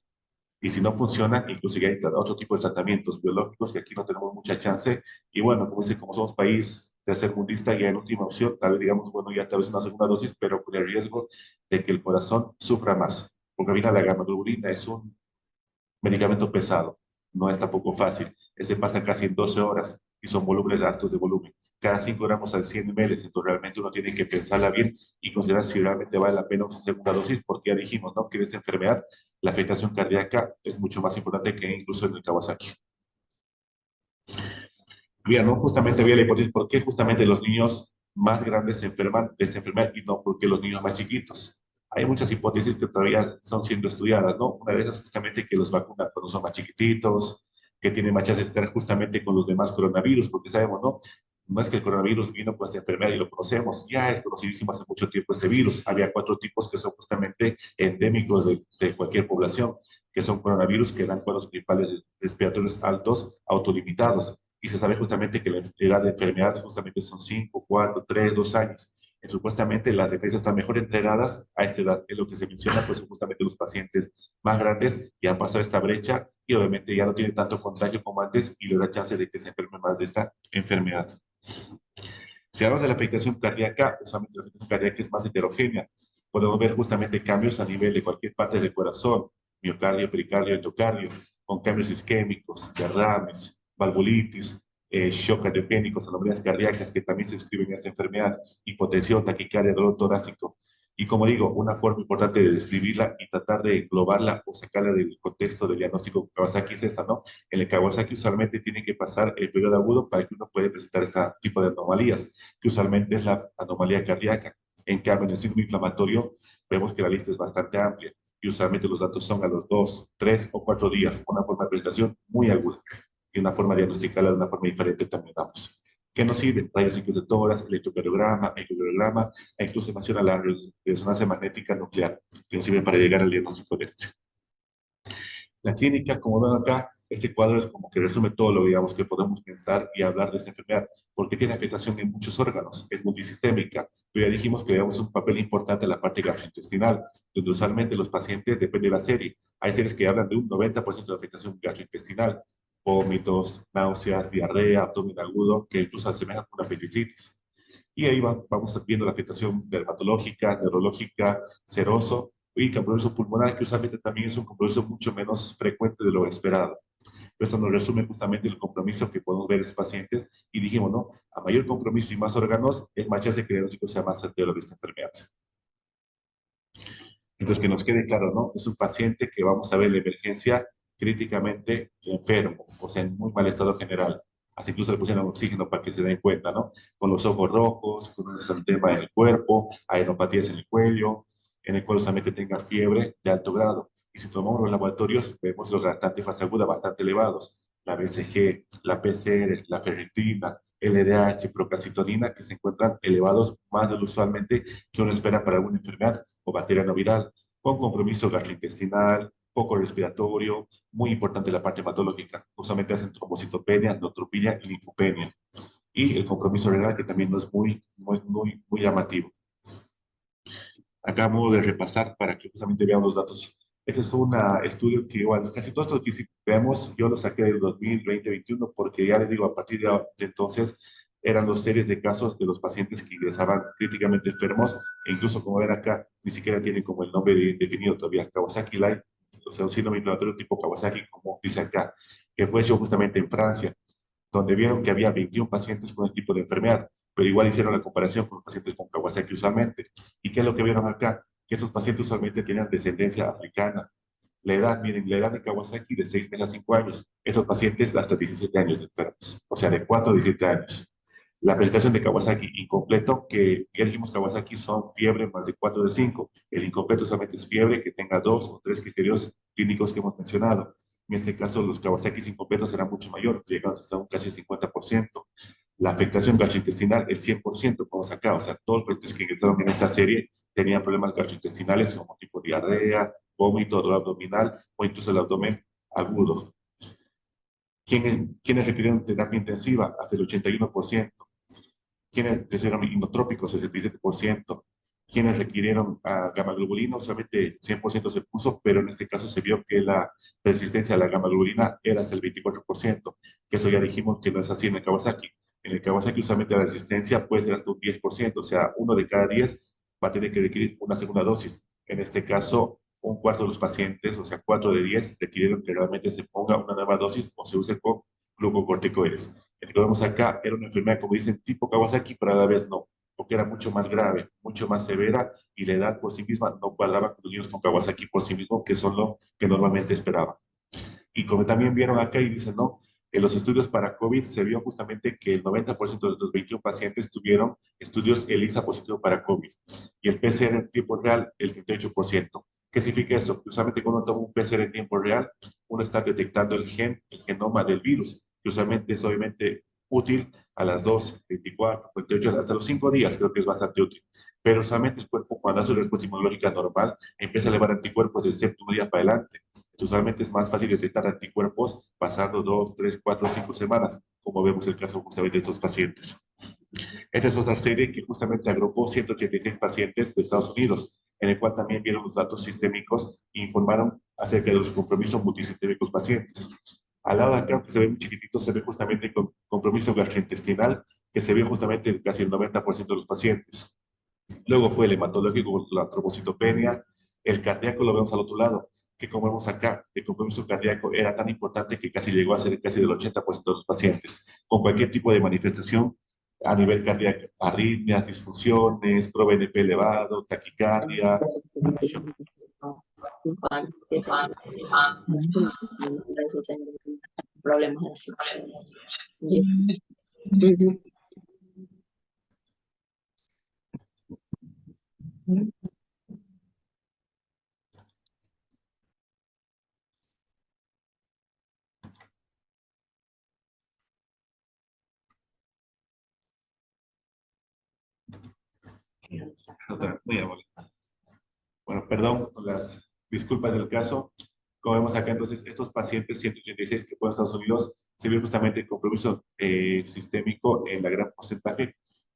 Y si no funciona, incluso ya hay otro tipo de tratamientos biológicos que aquí no tenemos mucha chance. Y bueno, como dice, como somos país tercermundista, ya en última opción, tal vez digamos, bueno, ya tal vez una segunda dosis, pero con el riesgo de que el corazón sufra más. Porque mira, la gammagloburina es un medicamento pesado, no es tampoco fácil. Ese pasa casi en 12 horas y son volúmenes altos de volumen. Cada 5 gramos al 100 ml, entonces realmente uno tiene que pensarla bien y considerar si realmente vale la pena una segunda dosis, porque ya dijimos, ¿no? Que en esta enfermedad la afectación cardíaca es mucho más importante que incluso en el Kawasaki. Bien, ¿no? Justamente había la hipótesis por qué justamente los niños más grandes se enferman de esa enfermedad y no porque los niños más chiquitos. Hay muchas hipótesis que todavía son siendo estudiadas, ¿no? Una de ellas es justamente que los vacunan cuando son más chiquititos, que tienen más chances de estar justamente con los demás coronavirus, porque sabemos, ¿no? No es que el coronavirus vino con esta enfermedad y lo conocemos, ya es conocidísimo hace mucho tiempo este virus. Había 4 tipos que son justamente endémicos de cualquier población, que son coronavirus que dan cuadros principales respiratorios altos autolimitados y se sabe justamente que la edad de enfermedad justamente son 5, 4, 3, 2 años. Supuestamente las defensas están mejor entrenadas a esta edad. Es lo que se menciona, pues son justamente los pacientes más grandes ya han pasado esta brecha y obviamente ya no tienen tanto contagio como antes y le da chance de que se enferme más de esta enfermedad. Si hablamos de la afectación cardíaca, usualmente la afectación cardíaca es más heterogénea. Podemos ver justamente cambios a nivel de cualquier parte del corazón, miocardio, pericardio, endocardio, con cambios isquémicos, derrames, valvulitis, shock cardiogénicos, anomalías cardíacas que también se inscriben en esta enfermedad, hipotensión, taquicardia, dolor torácico. Y como digo, una forma importante de describirla y tratar de englobarla o sacarla del contexto del diagnóstico Kawasaki es esa, ¿no? En el Kawasaki usualmente tiene que pasar el periodo agudo para que uno pueda presentar este tipo de anomalías, que usualmente es la anomalía cardíaca. En cambio, en el síndrome inflamatorio vemos que la lista es bastante amplia y usualmente los datos son a los 2, 3 o 4 días, una forma de presentación muy aguda y una forma de diagnosticarla de una forma diferente también damos. ¿Qué nos sirve? Rayos X de tórax, electrocardiograma, ecocardiograma, e incluso menciona la resonancia magnética nuclear, que nos sirve para llegar al diagnóstico de este. La clínica, como ven acá, este cuadro es como que resume todo lo, digamos, que podemos pensar y hablar de esta enfermedad, porque tiene afectación en muchos órganos, es multisistémica, pero ya dijimos que le damos un papel importante a la parte gastrointestinal, donde usualmente los pacientes, depende de la serie, hay series que hablan de un 90% de afectación gastrointestinal, vómitos, náuseas, diarrea, abdomen agudo, que incluso asemejan con una apendicitis. Y ahí vamos viendo la afectación dermatológica, neurológica, seroso y compromiso pulmonar, que usualmente también es un compromiso mucho menos frecuente de lo esperado. Esto nos resume justamente el compromiso que podemos ver en los pacientes y dijimos, ¿no? A mayor compromiso y más órganos, es más chance que el diagnóstico sea más certero de esta enfermedad. Entonces, que nos quede claro, ¿no? Es un paciente que vamos a ver la emergencia críticamente enfermo, o sea, en muy mal estado general. Así incluso le pusieron oxígeno para que se den cuenta, ¿no? Con los ojos rojos, con un exantema en el cuerpo, aeropatías en el cuello, en el cual solamente tenga fiebre de alto grado. Y si tomamos los laboratorios, vemos los reactantes fase aguda bastante elevados. La BCG, la PCR, la ferritina, LDH, procalcitonina, que se encuentran elevados más de lo usualmente que uno espera para alguna enfermedad o bacteria no viral, con compromiso gastrointestinal, poco respiratorio, muy importante la parte hematológica. Usualmente hacen trombocitopenia, neutropenia y linfopenia. Y el compromiso renal, que también no es muy llamativo. Acá modo de repasar para que justamente veamos los datos. Este es un estudio que igual, casi todo esto que vemos, yo lo saqué del 2020-21 porque ya les digo, a partir de entonces eran los series de casos de los pacientes que ingresaban críticamente enfermos, e incluso como ven acá, ni siquiera tienen como el nombre definido todavía, Kawasaki-like, o sea, un síndrome inflamatorio tipo Kawasaki, como dice acá, que fue hecho justamente en Francia, donde vieron que había 21 pacientes con este tipo de enfermedad, pero igual hicieron la comparación con los pacientes con Kawasaki usualmente. ¿Y qué es lo que vieron acá? Que estos pacientes usualmente tenían descendencia africana. La edad, miren, la edad de Kawasaki de 6 meses a 5 años. Estos pacientes hasta 17 años de enfermos, o sea, de 4 a 17 años. La presentación de Kawasaki incompleto, que ya dijimos Kawasaki son fiebre más de 4 de 5. El incompleto solamente es fiebre que tenga 2 o 3 criterios clínicos que hemos mencionado. En este caso, los Kawasaki incompletos serán mucho mayor, llegando hasta un casi 50%. La afectación gastrointestinal es 100%, como acá, o sea, todos los pacientes que ingresaron en esta serie tenían problemas gastrointestinales como tipo diarrea, vómito, dolor abdominal o incluso el abdomen agudo. ¿Quiénes requirieron terapia intensiva? Hasta el 81%. ¿Quiénes recibieron inotrópicos? El 67%. quienes requirieron a gamma-globulina, solamente 100% se puso, pero en este caso se vio que la resistencia a la gamma-globulina era hasta el 24%, que eso ya dijimos que no es así en el Kawasaki. En el Kawasaki usualmente la resistencia puede ser hasta un 10%, o sea, uno de cada 10 va a tener que requerir una segunda dosis. En este caso, un cuarto de los pacientes, o sea, 4 de 10, requirieron que realmente se ponga una nueva dosis o se use con glucocorticoides. El que vemos acá era una enfermedad, como dicen, tipo Kawasaki, pero a la vez no, porque era mucho más grave, mucho más severa, y la edad por sí misma no cuadraba con los niños con Kawasaki por sí mismo, que son lo que normalmente esperaban. Y como también vieron acá y dicen, no, en los estudios para COVID se vio justamente que el 90% de los 21 pacientes tuvieron estudios ELISA positivo para COVID y el PCR en tiempo real el 38%. ¿Qué significa eso? Que usualmente cuando uno toma un PCR en tiempo real, uno está detectando el genoma del virus, que usualmente es obviamente útil a las 2, 24, 48, hasta los 5 días, creo que es bastante útil. Pero usualmente el cuerpo, cuando hace una respuesta inmunológica normal, empieza a elevar anticuerpos del séptimo día para adelante. Usualmente es más fácil detectar anticuerpos pasando 2, 3, 4, 5 semanas, como vemos el caso justamente de estos pacientes. Esta es otra serie que justamente agrupó 186 pacientes de Estados Unidos, en el cual también vieron los datos sistémicos e informaron acerca de los compromisos multisistémicos pacientes. Al lado de acá, aunque se ve muy chiquitito, se ve justamente el compromiso gastrointestinal, que se vio justamente en casi el 90% de los pacientes. Luego fue el hematológico, la trombocitopenia, el cardíaco lo vemos al otro lado, que como vemos acá, el compromiso cardíaco era tan importante que casi llegó a ser casi del 80% de los pacientes, con cualquier tipo de manifestación a nivel cardíaco, arritmias, disfunciones, ProBNP elevado, taquicardia, shock. Problemas así. Muy amable. Bueno, perdón por las disculpas del caso. Como vemos acá, entonces, estos pacientes 186 que fueron a Estados Unidos, se vio justamente el compromiso sistémico en la gran porcentaje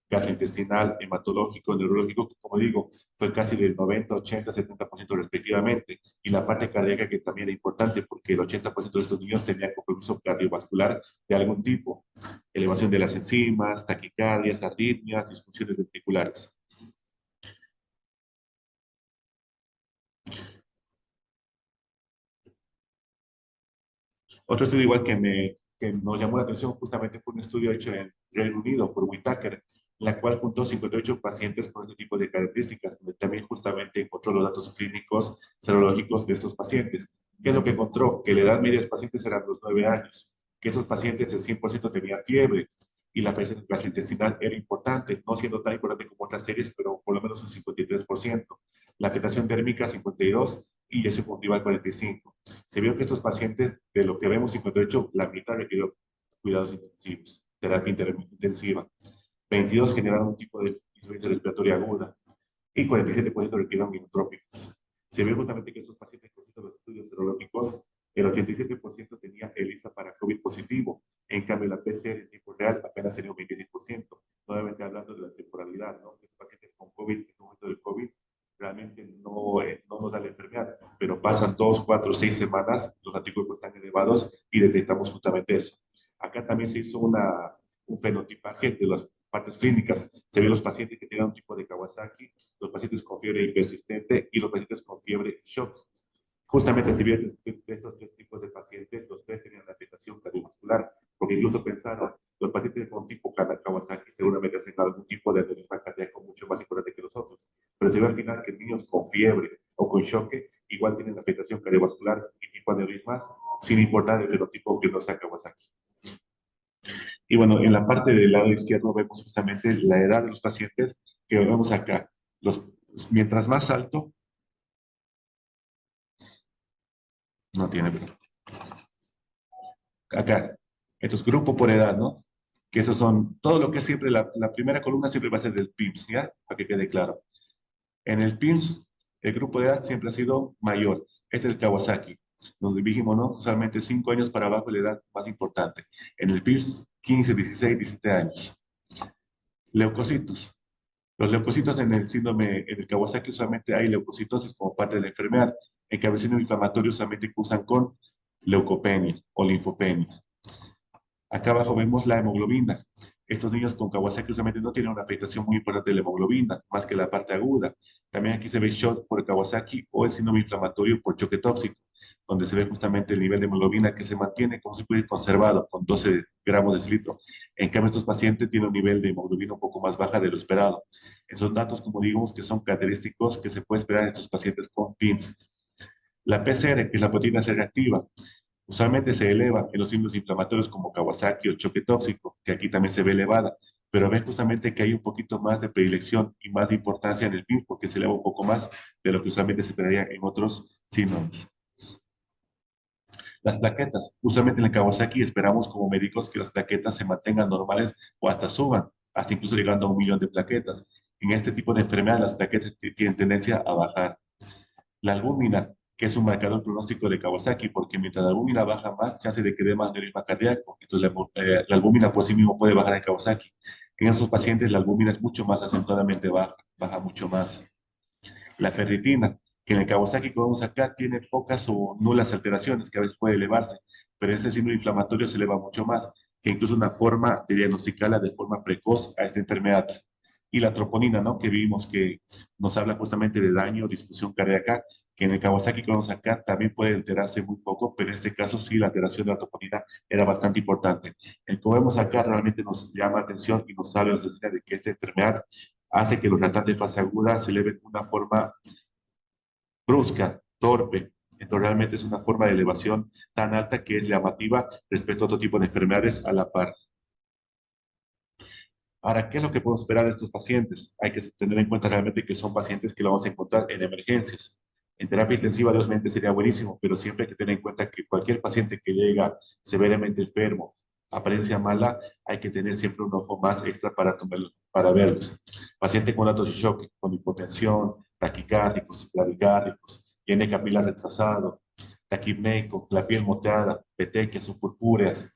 gastrointestinal, hematológico, neurológico, que como digo, fue casi del 90, 80, 70% respectivamente. Y la parte cardíaca que también era importante porque el 80% de estos niños tenían compromiso cardiovascular de algún tipo. Elevación de las enzimas, taquicardias, arritmias, disfunciones ventriculares. Otro estudio igual que nos llamó la atención justamente fue un estudio hecho en Reino Unido por Whitaker, en la cual juntó 58 pacientes con este tipo de características, donde también justamente encontró los datos clínicos serológicos de estos pacientes. ¿Qué es lo que encontró? Que la edad media de los pacientes era los 9 años, que esos pacientes el 100% tenían fiebre y la afección gastrointestinal era importante, no siendo tan importante como otras series, pero por lo menos un 53%. La afectación térmica 52% y eso conlleva al 45%. Se vio que estos pacientes, de lo que vemos 58, la mitad requirió cuidados intensivos, terapia intensiva. 22 generaron un tipo de insuficiencia respiratoria aguda y 47% requirieron inotrópicos. Se vio justamente que estos pacientes con los estudios serológicos, el 87% tenía ELISA para COVID positivo. En cambio, la PCR en tiempo real apenas sería un 26%. Nuevamente hablando de la temporalidad, ¿no? Los pacientes con COVID, en este momento del COVID, realmente no nos da la enfermedad, pero pasan 2, 4, 6 semanas, los anticuerpos están elevados y detectamos justamente eso. Acá también se hizo un fenotipaje de las partes clínicas. Se vio los pacientes que tenían un tipo de Kawasaki, los pacientes con fiebre persistente y los pacientes con fiebre shock. Justamente se vio de estos tres tipos de pacientes, los tres tenían afectación cardiovascular, porque incluso pensaron, los pacientes con tipo Kawasaki seguramente hacen algún tipo de aneurisma cardíaco mucho más importante que los otros. Pero se ve al final que niños con fiebre o con choque igual tienen afectación cardiovascular y tipo aneurismas, sin importar el fenotipo que no sea Kawasaki. Y bueno, en la parte del lado izquierdo vemos justamente la edad de los pacientes que vemos acá. Mientras más alto, no tiene. Acá, estos grupos por edad, ¿no? Que esos son, todo lo que es siempre, la primera columna siempre va a ser del PIMS, ¿ya? Para que quede claro. En el PIMS, el grupo de edad siempre ha sido mayor. Este es el Kawasaki, donde dijimos, ¿no? Usualmente 5 años para abajo es la edad más importante. En el PIMS, 15, 16, 17 años. Leucocitos. Los leucocitos en el síndrome, en el Kawasaki, usualmente hay leucocitosis como parte de la enfermedad. En cambio, el síndrome inflamatorio usualmente cursan con leucopenia o linfopenia. Acá abajo vemos la hemoglobina. Estos niños con Kawasaki usualmente no tienen una afectación muy importante de la hemoglobina, más que la parte aguda. También aquí se ve shock por Kawasaki o el síndrome inflamatorio por choque tóxico, donde se ve justamente el nivel de hemoglobina que se mantiene como si puede ir conservado con 12 gramos de cilitro. En cambio, estos pacientes tienen un nivel de hemoglobina un poco más baja de lo esperado. Esos datos, como digamos, que son característicos que se puede esperar en estos pacientes con PIMS. La PCR, que es la proteína C reactiva, usualmente se eleva en los signos inflamatorios como Kawasaki o choque tóxico, que aquí también se ve elevada, pero ven justamente que hay un poquito más de predilección y más de importancia en el PIMS porque se eleva un poco más de lo que usualmente se esperaría en otros síndromes. Las plaquetas, usualmente en el Kawasaki esperamos como médicos que las plaquetas se mantengan normales o hasta suban, hasta incluso llegando a 1 millón de plaquetas. En este tipo de enfermedad las plaquetas tienen tendencia a bajar. La albúmina, que es un marcador pronóstico de Kawasaki, porque mientras la albúmina baja más, chance de que dé más neurisma cardíaco. Entonces, la albúmina por sí mismo puede bajar en Kawasaki. En esos pacientes, la albúmina es mucho más acentuadamente baja, baja mucho más. La ferritina, que en el Kawasaki que vamos acá tiene pocas o nulas alteraciones, que a veces puede elevarse, pero en este síndrome inflamatorio se eleva mucho más, que incluso una forma de diagnosticarla de forma precoz a esta enfermedad. Y la troponina, ¿no? Que vimos que nos habla justamente de daño, disfunción cardíaca, que en el Kawasaki que vamos acá también puede alterarse muy poco, pero en este caso sí la alteración de la troponina era bastante importante. El que vemos acá realmente nos llama la atención y nos habla, nos enseña de que esta enfermedad hace que los retratantes de fase aguda se eleven de una forma brusca, torpe. Entonces realmente es una forma de elevación tan alta que es llamativa respecto a otro tipo de enfermedades a la par. Ahora, ¿qué es lo que podemos esperar de estos pacientes? Hay que tener en cuenta realmente que son pacientes que lo vamos a encontrar en emergencias. En terapia intensiva, Dios mediante, sería buenísimo, pero siempre hay que tener en cuenta que cualquier paciente que llega severamente enfermo, apariencia mala, hay que tener siempre un ojo más extra para verlos. Paciente con datos de shock, con hipotensión, taquicárdicos, bradicárdicos, tiene capilar retrasado, taquipneico, la piel moteada, petequias o purpúreas,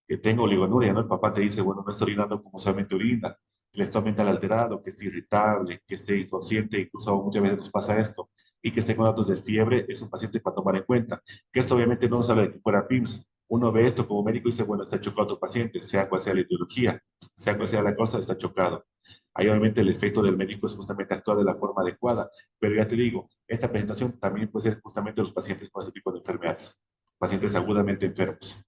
que tengo oligonuria, ¿no? El papá te dice, bueno, no estoy orinando como usualmente orina, el estado mental alterado, que esté irritable, que esté inconsciente, incluso muchas veces nos pasa esto, y que esté con datos de fiebre, es un paciente para tomar en cuenta. Que esto obviamente no nos habla de que fuera PIMS. Uno ve esto como médico y dice, bueno, está chocado tu paciente, sea cual sea la ideología, sea cual sea la cosa, está chocado. Ahí obviamente el efecto del médico es justamente actuar de la forma adecuada, pero ya te digo, esta presentación también puede ser justamente los pacientes con este tipo de enfermedades, pacientes agudamente enfermos.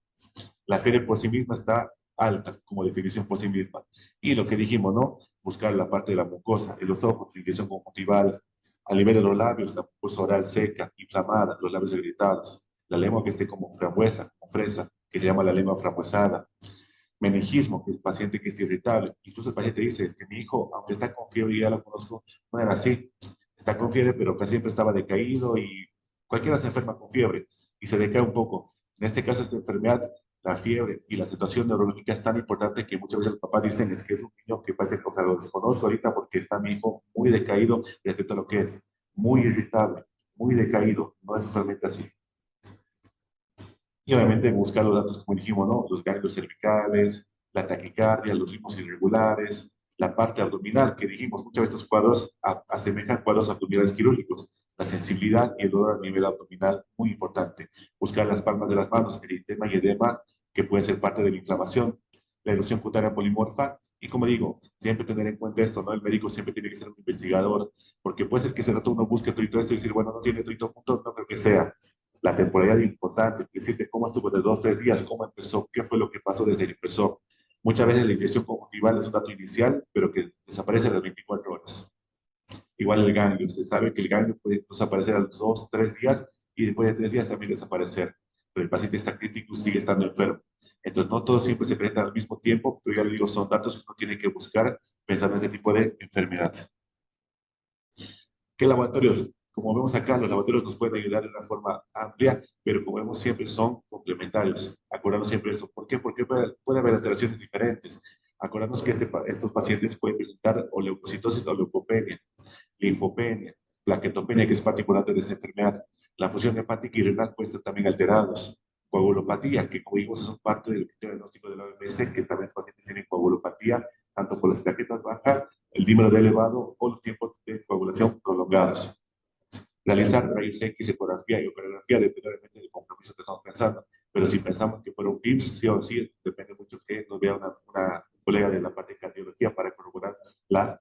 La fiebre por sí misma está alta como definición por sí misma. Y lo que dijimos, ¿no? Buscar la parte de la mucosa, en los ojos, inflamación conjuntival, a nivel de los labios, la mucosa oral seca, inflamada, los labios irritados, la lengua que esté como frambuesa, como fresa, que se llama la lengua frambuesada, meningismo, que es el paciente que está irritable. Incluso el paciente dice, es que mi hijo, aunque está con fiebre y ya lo conozco, no era así. Está con fiebre, pero casi siempre estaba decaído y cualquiera se enferma con fiebre y se decae un poco. En este caso, esta enfermedad, la fiebre y la situación neurológica es tan importante que muchas veces los papás dicen, es que es un niño que parece que, o sea, lo desconozco ahorita porque está mi hijo muy decaído respecto a lo que es, muy irritable, muy decaído, no es usualmente así. Y obviamente buscar los datos, como dijimos, ¿no? Los ganglios cervicales, la taquicardia, los ritmos irregulares, la parte abdominal, que dijimos, muchas veces estos cuadros asemejan cuadros abdominales quirúrgicos. La sensibilidad y el dolor a nivel abdominal, muy importante. Buscar las palmas de las manos, eritema y edema, que puede ser parte de la inflamación. La erupción cutánea polimorfa. Y como digo, siempre tener en cuenta esto, ¿no? El médico siempre tiene que ser un investigador, porque puede ser que ese rato uno busque todo esto y decir, bueno, no tiene todo punto, no creo que sea la temporalidad importante, decirte cómo estuvo de 2 o 3 días, cómo empezó, qué fue lo que pasó desde que empezó. Muchas veces la inyección conjuntival es un dato inicial, pero que desaparece a las 24 horas. Igual el ganglio, se sabe que el ganglio puede incluso aparecer a los 2 o 3 días y después de 3 días también desaparecer, pero el paciente está crítico y sigue estando enfermo. Entonces, no todos siempre se presentan al mismo tiempo, pero ya le digo, son datos que uno tiene que buscar pensando en este tipo de enfermedad. ¿Qué laboratorios? Como vemos acá, los laboratorios nos pueden ayudar de una forma amplia, pero como vemos siempre son complementarios. Acordarnos siempre eso. ¿Por qué? Porque puede haber alteraciones diferentes. Acordarnos que estos pacientes pueden presentar o leucocitosis o leucopenia, linfopenia, plaquetopenia, que es particular de esta enfermedad. La función hepática y renal pueden estar también alterados. Coagulopatía, que como dijimos es parte del diagnóstico de la OMS, que también los pacientes tienen coagulopatía, tanto por las plaquetas bajas el dímero de elevado o los tiempos de coagulación prolongados. Realizar rayos X, ecografía y operografía depende del compromiso que estamos pensando. Pero si pensamos que fuera un PIMS, sí o sí, depende mucho que nos vea una colega de la parte de cardiología para corroborar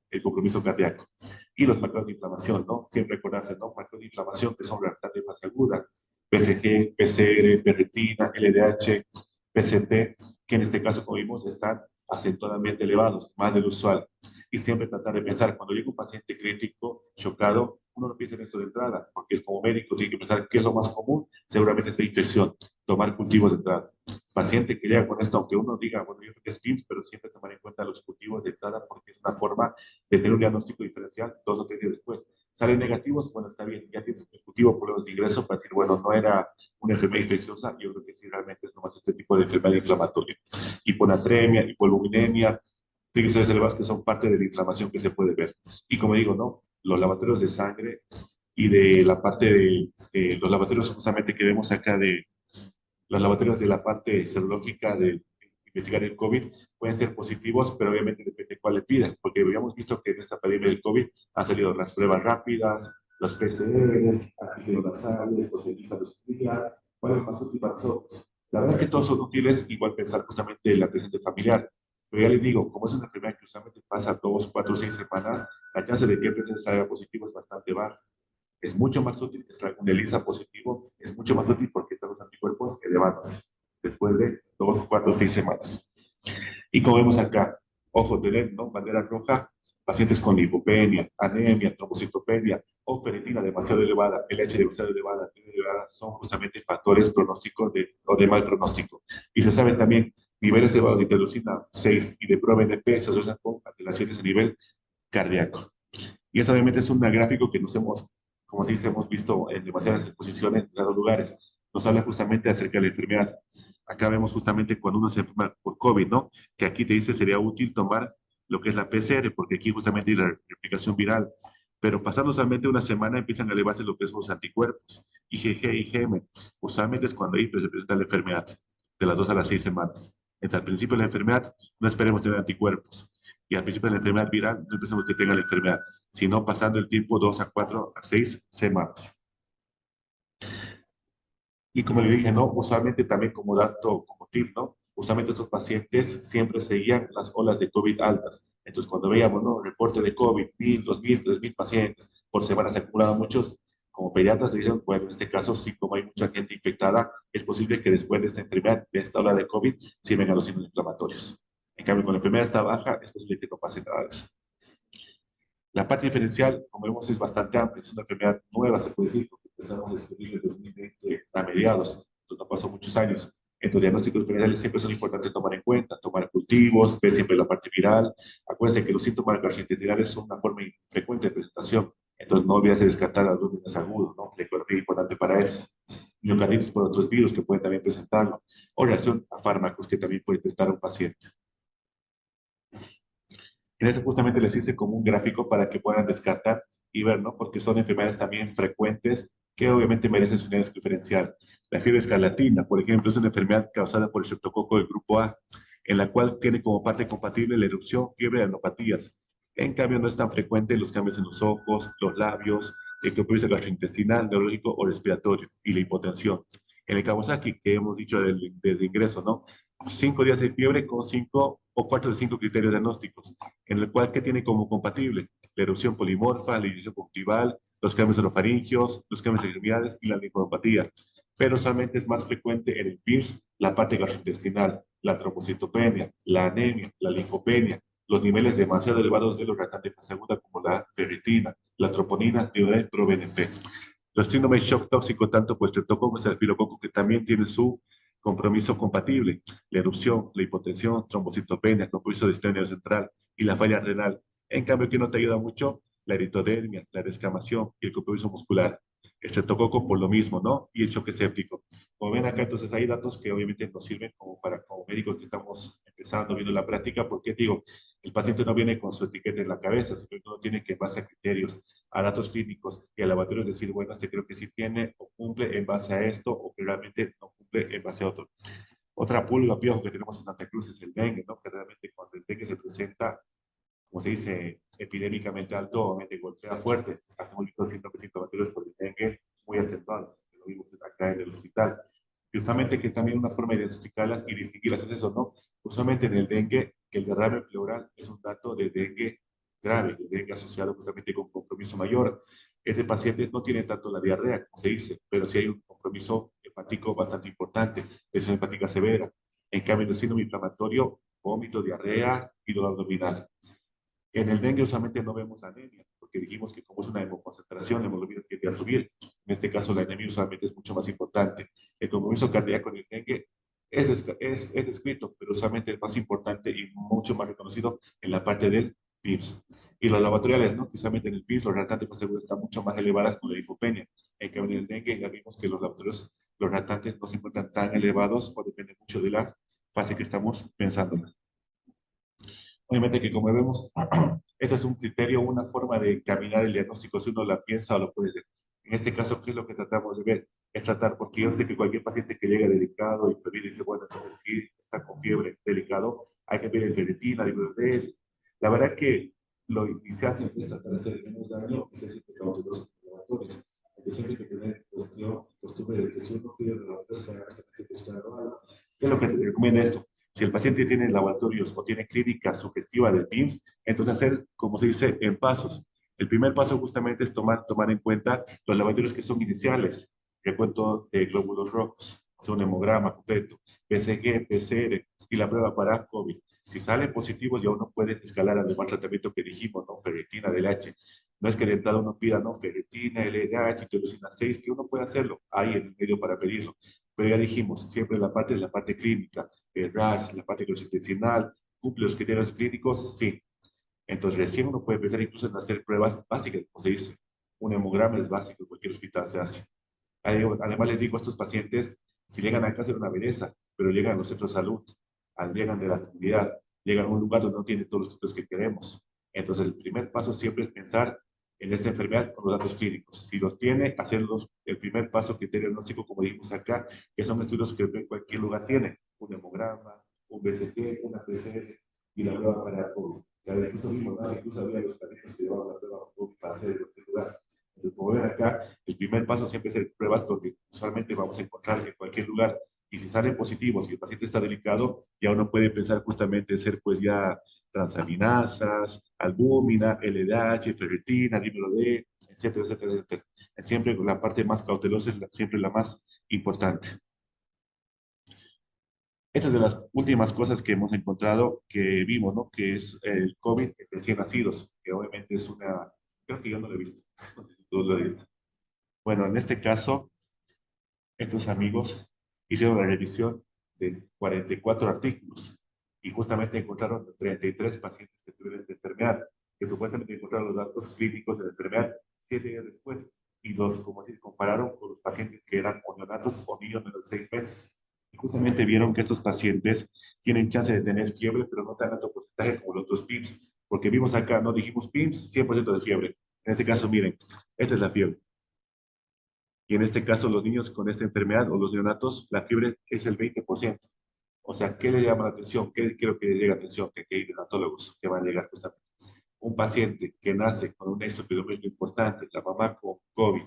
el compromiso cardíaco. Y los marcadores de inflamación, ¿no? Siempre acordarse, ¿no? Marcadores de inflamación que son reactantes de fase aguda, PSG, PCR, ferritina, LDH, PCP, que en este caso, como vimos, están acentuadamente elevados, más del usual. Y siempre tratar de pensar, cuando llega un paciente crítico, chocado, uno no piensa en esto de entrada, porque como médico tiene que pensar qué es lo más común, seguramente es la infección, tomar cultivos de entrada. Paciente que llega con esto, aunque uno diga, bueno, yo creo que es PIMS, pero siempre tomar en cuenta los cultivos de entrada, porque es una forma de tener un diagnóstico diferencial 2 o 3 días después. Salen negativos, bueno, está bien, ya tienes un cultivo, problemas de ingreso para decir, bueno, no era una enfermedad infecciosa, yo creo que sí, realmente es nomás este tipo de enfermedad inflamatoria. Hiponatremia, hipoluminemia, triglicéridos elevados que son parte de la inflamación que se puede ver. Y como digo, ¿no? Los lavatorios de sangre y de la parte de los lavatorios justamente que vemos acá de los lavatorios de la parte serológica de investigar el COVID pueden ser positivos, pero obviamente depende de cuál le pidan, porque habíamos visto que en esta pandemia del COVID han salido las pruebas rápidas, los PCRs, antígenos nasales, los ELISA, los CLIA, ¿cuál es más útil para nosotros? La verdad es que todos son útiles, igual pensar justamente en la antecedente familiar. Pero ya les digo, como es una enfermedad que usualmente pasa 2, 4, 6 semanas, la chance de que el PCR salga positivo es bastante baja. Es mucho más útil que salga un ELISA positivo, es mucho más útil porque están los anticuerpos elevados después de 2, 4, 6 semanas. Y como vemos acá, ojo, tener, ¿no? Bandera roja, pacientes con linfopenia, anemia, trombocitopenia o ferritina demasiado elevada, LH demasiado elevada, son justamente factores pronósticos o de mal pronóstico. Y se sabe también, niveles elevados de interleucina 6 y de ProBNP se asocian con alteraciones a nivel cardíaco. Y eso obviamente es un gráfico que nos hemos, como se dice, hemos visto en demasiadas exposiciones en otros lugares. Nos habla justamente acerca de la enfermedad. Acá vemos justamente cuando uno se enferma por COVID, ¿no? Que aquí te dice sería útil tomar lo que es la PCR, porque aquí justamente hay la replicación viral. Pero pasando solamente una semana empiezan a elevarse lo que son los anticuerpos, IgG, IgM. Usualmente es cuando ahí se presenta la enfermedad, de las 2 a las 6 semanas. Entonces, al principio de la enfermedad no esperemos tener anticuerpos. Y al principio de la enfermedad viral no empezamos que tenga la enfermedad, sino pasando el tiempo 2 a 4 a 6 semanas. Y como le dije, ¿no? Usualmente también como dato, como tip, ¿no? Usualmente estos pacientes siempre seguían las olas de COVID altas. Entonces, cuando veíamos, ¿no? Reporte de COVID, 1,000, 2,000, 3,000 pacientes, por semana se acumulaban muchos, como pediatras dijeron, bueno, en este caso, sí, como hay mucha gente infectada, es posible que después de esta enfermedad, de esta ola de COVID, sí vengan los signos inflamatorios. En cambio, cuando la enfermedad está baja, es posible que no pase nada de eso. La parte diferencial, como vemos, es bastante amplia. Es una enfermedad nueva, se puede decir, porque empezamos a descubrirla en 2020 a mediados. Entonces, no pasó muchos años. Entonces, diagnósticos diferenciales siempre son importantes tomar en cuenta, tomar cultivos, ver siempre la parte viral. Acuérdense que los síntomas gastrointestinales son una forma frecuente de presentación. Entonces, no olvides descartar las dudas agudas, ¿no? La ecografía es importante para eso. Miocarditis por otros virus que pueden también presentarlo. O reacción a fármacos que también puede presentar a un paciente. En eso justamente les hice como un gráfico para que puedan descartar y ver, ¿no? Porque son enfermedades también frecuentes que obviamente merecen su diagnóstico diferencial. La fiebre escarlatina, por ejemplo, es una enfermedad causada por el streptococo del grupo A, en la cual tiene como parte compatible la erupción, fiebre y anopatías. En cambio, no es tan frecuente los cambios en los ojos, los labios, el que produce gastrointestinal, neurológico o respiratorio y la hipotensión. En el Kawasaki, que hemos dicho desde ingreso, ¿no? 5 días de fiebre con 5 o 4 de 5 criterios diagnósticos, en el cual, ¿qué tiene como compatible? La erupción polimorfa, la irritación conjuntival, los cambios orofaringios, los cambios de extremidades y la linfopatía. Pero solamente es más frecuente en el PIRS la parte gastrointestinal, la trombocitopenia, la anemia, la linfopenia, los niveles demasiado elevados de los reactantes de fase aguda como la ferritina, la troponina y el ProBNP. Los síndromes de shock tóxico, tanto por estreptococo como el filococo, que también tienen su compromiso compatible, la erupción, la hipotensión, trombocitopenia, compromiso de sistema nervioso central y la falla renal. En cambio, que no te ayuda mucho, la eritodermia, la descamación y el compromiso muscular. Estreptococo por lo mismo, ¿no? Y el choque séptico. Como ven acá, entonces hay datos que obviamente nos sirven como médicos que estamos empezando, viendo la práctica, porque digo, el paciente no viene con su etiqueta en la cabeza, sino que uno tiene que, en base a criterios, a datos clínicos y al laboratorio, decir, bueno, este creo que sí tiene o cumple en base a esto, o que realmente no cumple en base a otro. Otra pulga, piojo que tenemos en Santa Cruz es el dengue, ¿no? Que realmente cuando el dengue se presenta, como se dice, epidémicamente alto, obviamente golpea fuerte. Hacemos visto síntomas sintomáticos por el dengue muy acentuados, que lo vimos acá en el hospital. Y usualmente que también una forma de diagnosticarlas y distinguirlas es eso, ¿no? Usualmente en el dengue, que el derrame pleural es un dato de dengue grave, de dengue asociado justamente con compromiso mayor. Este paciente no tiene tanto la diarrea, como se dice, pero sí hay un compromiso hepático bastante importante, presión hepática severa. En cambio, el síndrome inflamatorio, vómito, diarrea y dolor abdominal. En el dengue usualmente no vemos anemia, porque dijimos que como es una hemoconcentración, la hemoglobina tiende a subir. En este caso, la anemia usualmente es mucho más importante. El compromiso cardíaco en el dengue es descrito, pero usualmente es más importante y mucho más reconocido en la parte del PIMS. Y los laboratoriales, ¿no? Que usualmente en el PIMS los reactantes fase aguda están mucho más elevadas con la linfopenia. En cambio, en el dengue ya vimos que los laboratorios, los reactantes no se encuentran tan elevados o depende mucho de la fase que estamos pensando. Obviamente que como vemos, eso es un criterio, una forma de caminar el diagnóstico, si uno la piensa o lo puede hacer. En este caso, ¿qué es lo que tratamos de ver? Es tratar, porque yo sé que cualquier paciente que llega delicado y pedir dice, bueno, entonces sí, está con fiebre, delicado, hay que pedir ferritina, D. La verdad que lo inicial siempre es tratar de hacer menos daño y ser siempre cauteloso con los laboratorios. Entonces siempre hay que tener costumbre de que si uno pide laboratorios, se haga justamente buscando algo. ¿Qué es lo que te recomienda esto? Si el paciente tiene laboratorios o tiene clínica sugestiva del PIMS, entonces hacer, como se dice, en pasos. El primer paso justamente es tomar en cuenta los laboratorios que son iniciales. Recuento de glóbulos rojos, hacer un hemograma completo, PSG, PCR y la prueba para COVID. Si salen positivos, ya uno puede escalar al demás tratamiento que dijimos, ¿no? Ferritina, LH. No es que de entrada uno pida, ¿no? Ferritina, LH, tirosina 6, que uno puede hacerlo. Hay en el medio para pedirlo. Pero ya dijimos, siempre la parte clínica, el RAS, la parte gastrointestinal, cumple los criterios clínicos, sí. Entonces recién uno puede empezar incluso en hacer pruebas básicas, como se dice. Un hemograma es básico, en cualquier hospital se hace. Además les digo a estos pacientes, si llegan acá a hacer una belleza, pero llegan a los centros de salud, llegan de la comunidad, llegan a un lugar donde no tienen todos los estudios que queremos. Entonces el primer paso siempre es pensar en esta enfermedad con los datos clínicos. Si los tiene, hacerlos el primer paso, criterio diagnóstico, como dijimos acá, que son estudios que en cualquier lugar tiene. Un hemograma, un BCG, una PCR y la prueba para COVID. Que incluso mismo, más incluso había los carritos que llevaban la prueba COVID para hacer en cualquier lugar. Entonces, como ven acá, el primer paso siempre es hacer pruebas donde usualmente vamos a encontrar en cualquier lugar. Y si salen positivos y el paciente está delicado, ya uno puede pensar justamente en ser pues ya transaminasas, albúmina, LDH, ferritina, dímero D, etcétera, etcétera, etcétera. Siempre la parte más cautelosa es siempre la más importante. Esta es de las últimas cosas que hemos encontrado, que vimos, ¿no? Que es el COVID en recién nacidos, que obviamente es una, creo que yo no lo he visto, no sé si tú lo has visto. Bueno, en este caso, estos amigos hicieron la revisión de 44 artículos y justamente encontraron 33 pacientes que tuvieron esta enfermedad, que supuestamente encontraron los datos clínicos de la enfermedad 7 días después y los, como si compararon con los pacientes que eran neonatos o niños menos de 6 meses. Y justamente vieron que estos pacientes tienen chance de tener fiebre, pero no tan alto porcentaje como los otros PIMS, porque vimos acá, no dijimos PIMS, 100% de fiebre. En este caso, miren, esta es la fiebre. Y en este caso, los niños con esta enfermedad o los neonatos, la fiebre es el 20%. O sea, ¿qué le llama la atención? ¿Qué creo que les llega la atención? Que hay neonatólogos que van a llegar justamente. Un paciente que nace con un nexo epidemiológico importante, la mamá con COVID,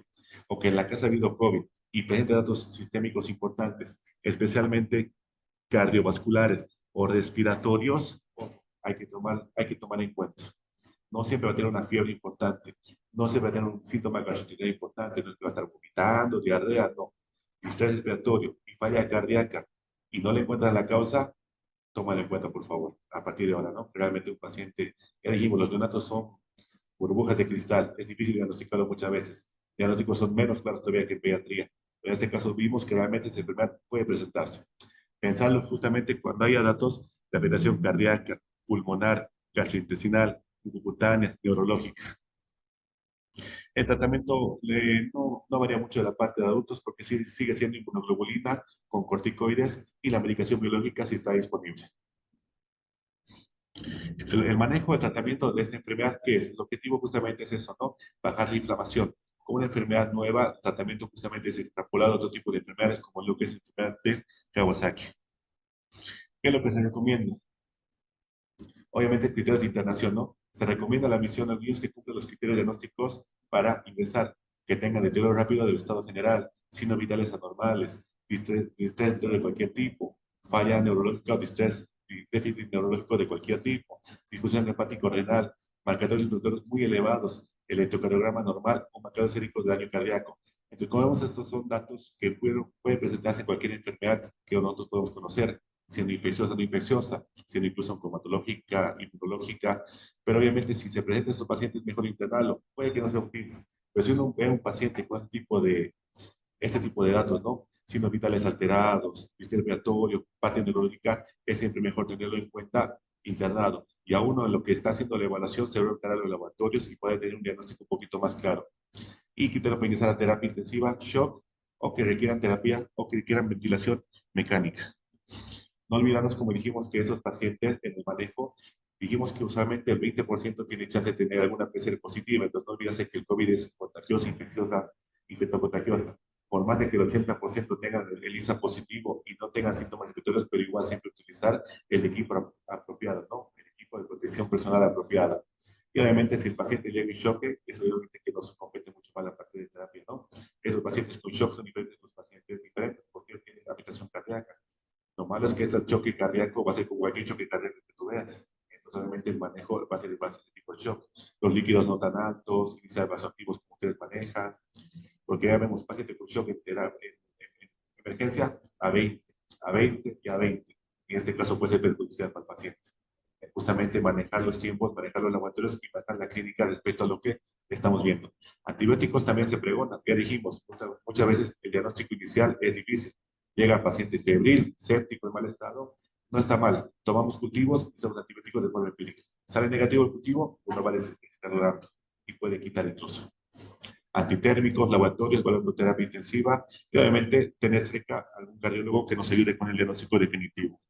o que en la casa ha habido COVID y presenta datos sistémicos importantes, especialmente cardiovasculares o respiratorios, hay que tomar en cuenta. No siempre va a tener una fiebre importante, no siempre va a tener un síntoma gastrointestinal importante, no es que va a estar vomitando, diarrea, no. Distrés respiratorio y falla cardíaca y no le encuentran la causa, tómalo en cuenta, por favor, a partir de ahora, ¿no? Realmente un paciente, ya dijimos, los neonatos son burbujas de cristal, es difícil diagnosticarlo muchas veces. Los diagnósticos son menos claros todavía que en pediatría. En este caso vimos que realmente esta enfermedad puede presentarse. Pensarlo justamente cuando haya datos de afectación cardíaca, pulmonar, gastrointestinal, cutánea, neurológica. El tratamiento no varía mucho de la parte de adultos porque sigue siendo inmunoglobulina con corticoides y la medicación biológica si está disponible. El manejo del tratamiento de esta enfermedad, ¿qué es? El objetivo justamente es eso, ¿no? Bajar la inflamación. Como una enfermedad nueva, el tratamiento justamente es extrapolado a otro tipo de enfermedades como lo que es la enfermedad de Kawasaki. ¿Qué es lo que se recomienda? Obviamente criterios de internación, ¿no? Se recomienda la admisión a los niños que cumplen los criterios diagnósticos para ingresar, que tengan deterioro rápido del estado general, signos vitales anormales, distrés de cualquier tipo, falla neurológica o distrés, déficit neurológico de cualquier tipo, difusión hepático-renal, marcadores introductorios muy elevados, electrocardiograma normal o marcadores séricos de daño cardíaco. Entonces, como vemos, estos son datos que pueden presentarse en cualquier enfermedad que nosotros podemos conocer, siendo infecciosa o no infecciosa, siendo incluso oncomatológica, inmunológica, pero obviamente si se presentan estos pacientes, mejor internarlo. Puede que no sea un PIF, pero si uno ve a un paciente con este tipo de datos, ¿no? Signos vitales alterados, distrés respiratorio, parte neurológica, es siempre mejor tenerlo en cuenta internado. Y a uno en lo que está haciendo la evaluación se debe operar los laboratorios y puede tener un diagnóstico un poquito más claro. Y criterio para ingresar a terapia intensiva, shock, o que requieran terapia o que requieran ventilación mecánica. No olvidarnos, como dijimos, que esos pacientes en el manejo, dijimos que usualmente el 20% tiene chance de tener alguna PCR positiva, entonces no olvidarse que el COVID es contagiosa, infecciosa, infectocontagiosa. Por más de que el 80% tengan el ISA positivo y no tengan síntomas respiratorios, pero igual siempre utilizar el equipo apropiado, ¿no? El equipo de protección personal apropiada. Y obviamente si el paciente llega en shock, eso obviamente que nos compete mucho más la parte de terapia, ¿no? Esos pacientes con shock son diferentes de los pacientes diferentes porque tienen habitación cardíaca. Lo malo es que este choque cardíaco va a ser como cualquier choque cardíaco que tú veas. Entonces, obviamente, el manejo va a ser en base a ese tipo de shock. Los líquidos no tan altos, iniciar vasoactivos como ustedes manejan, porque ya vemos pacientes con shock en emergencia a 20 y a 20. En este caso puede ser perjudicial para el paciente. Justamente manejar los tiempos, manejar los laboratorios y manejar la clínica respecto a lo que estamos viendo. Antibióticos también se preguntan, ya dijimos, muchas veces el diagnóstico inicial es difícil. Llega paciente febril, séptico, en mal estado, no está mal. Tomamos cultivos y usamos antibióticos de forma empírica. Sale negativo el cultivo, uno va a decir que está durando y puede quitar incluso. Antitérmicos, laboratorios, terapia intensiva y obviamente tener cerca algún cardiólogo que nos ayude con el diagnóstico definitivo.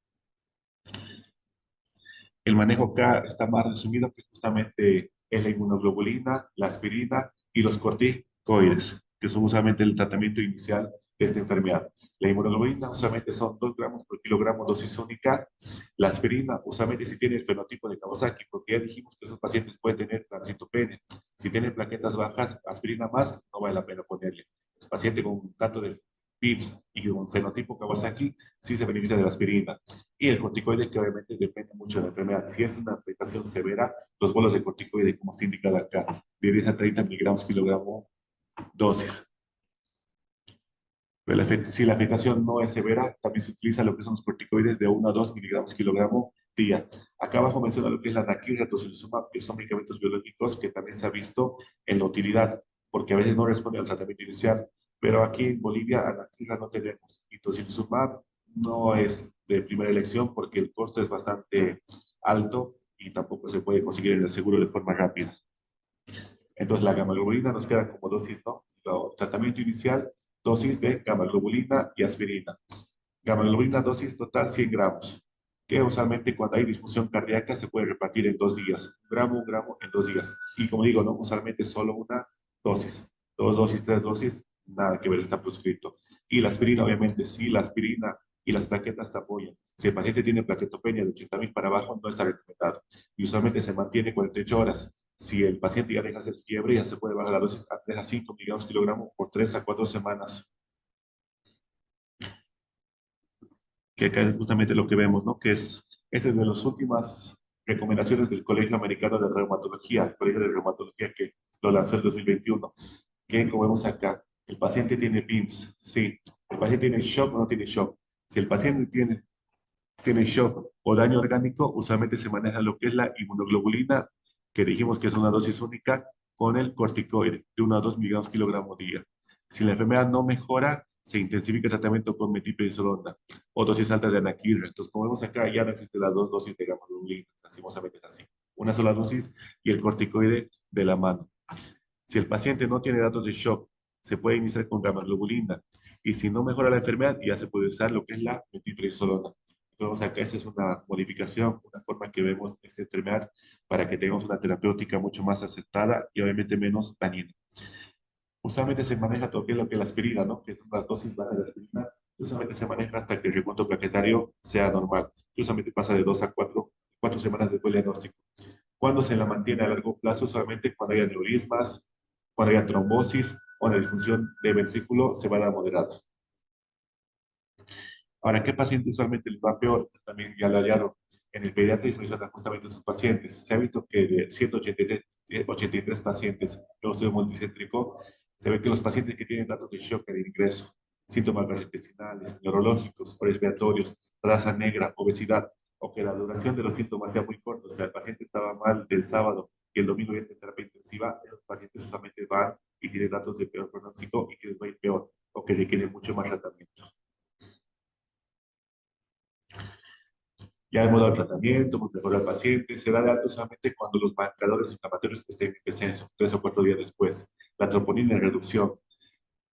El manejo acá está más resumido, que justamente es la inmunoglobulina, la aspirina y los corticoides, que son usualmente el tratamiento inicial de esta enfermedad. La inmunoglobulina usualmente son 2 gramos por kilogramo dosis única. La aspirina usualmente si tiene el fenotipo de Kawasaki, porque ya dijimos que esos pacientes pueden tener transitopenia. Si tienen plaquetas bajas, aspirina más, no vale la pena ponerle. El paciente con tanto de PIBS y un fenotipo Kawasaki sí se beneficia de la aspirina. Y el corticoide, que obviamente depende mucho de la enfermedad. Si es una afectación severa, los bolos de corticoide, como está indicado acá, de 10 a 30 miligramos kilogramo dosis. Pero si la afectación no es severa, también se utiliza lo que son los corticoides de 1 a 2 miligramos kilogramo día. Acá abajo menciona lo que es la anaquilra, tocilizumab, que son medicamentos biológicos que también se ha visto en la utilidad, porque a veces no responde al tratamiento inicial. Pero aquí en Bolivia, anaquilra no tenemos. Y tocilizumab no es de primera elección porque el costo es bastante alto y tampoco se puede conseguir en el seguro de forma rápida. Entonces la gamma-globulina nos queda como dosis, ¿no? El tratamiento inicial, dosis de gamma-globulina y aspirina. Gamma-globulina, dosis total 100 gramos, que usualmente cuando hay disfunción cardíaca se puede repartir en 2 días. 1 gramo en 2 días. Y como digo, no usualmente solo una dosis. 2 dosis, 3 dosis, nada que ver, está prescrito. Y la aspirina, obviamente, sí, la aspirina y las plaquetas te apoyan. Si el paciente tiene plaquetopenia de 80.000 para abajo, no está recomendado. Y usualmente se mantiene 48 horas. Si el paciente ya deja de hacer fiebre, ya se puede bajar la dosis a 3 a 5 miligramos kilogramo por 3 a 4 semanas. Que acá es justamente lo que vemos, ¿no? Que esa es de las últimas recomendaciones del Colegio Americano de Reumatología, el Colegio de Reumatología que lo lanzó en 2021. Que, como vemos acá, el paciente tiene PIMS, sí. El paciente tiene shock o no tiene shock. Si el paciente tiene shock o daño orgánico, usualmente se maneja lo que es la inmunoglobulina, que dijimos que es una dosis única, con el corticoide, de 1 a 2 miligramos kilogramo día. Si la enfermedad no mejora, se intensifica el tratamiento con metiprednisolona o dosis altas de anaquilra. Entonces, como vemos acá, ya no existen las 2 dosis de gamma-globulina, lastimosamente es así. Una sola dosis y el corticoide de la mano. Si el paciente no tiene datos de shock, se puede iniciar con gamma-globulina. Y si no mejora la enfermedad, ya se puede usar lo que es la metiprednisolona. Vemos acá, esta es una modificación, una forma que vemos esta enfermedad para que tengamos una terapéutica mucho más aceptada y obviamente menos dañina. Usualmente se maneja todo lo que es la aspirina, ¿no? Que son las dosis bajas de aspirina. Usualmente se maneja hasta que el recuento plaquetario sea normal. Usualmente pasa de 2 a 4 semanas después del diagnóstico. ¿Cuándo se la mantiene a largo plazo? Solamente cuando haya aneurismas, cuando haya trombosis o la disfunción de ventrículo se va a dar moderada. Ahora, ¿qué paciente usualmente les va peor? También ya lo hallaron. En el pediatrismo y son justamente sus pacientes. Se ha visto que de 183 pacientes con estudio multicéntrico, se ve que los pacientes que tienen datos de shock al ingreso, síntomas gastrointestinales, neurológicos o respiratorios, raza negra, obesidad, o que la duración de los síntomas sea muy corta, o sea, el paciente estaba mal del sábado y el domingo ya está en terapia intensiva, esos pacientes solamente van y tienen datos de peor pronóstico y que les va a ir peor, o que requieren mucho más tratamiento. Ya hemos dado tratamiento, hemos mejorado al paciente, se da de alto solamente cuando los marcadores inflamatorios estén en descenso, 3 o 4 días después. La troponina en reducción,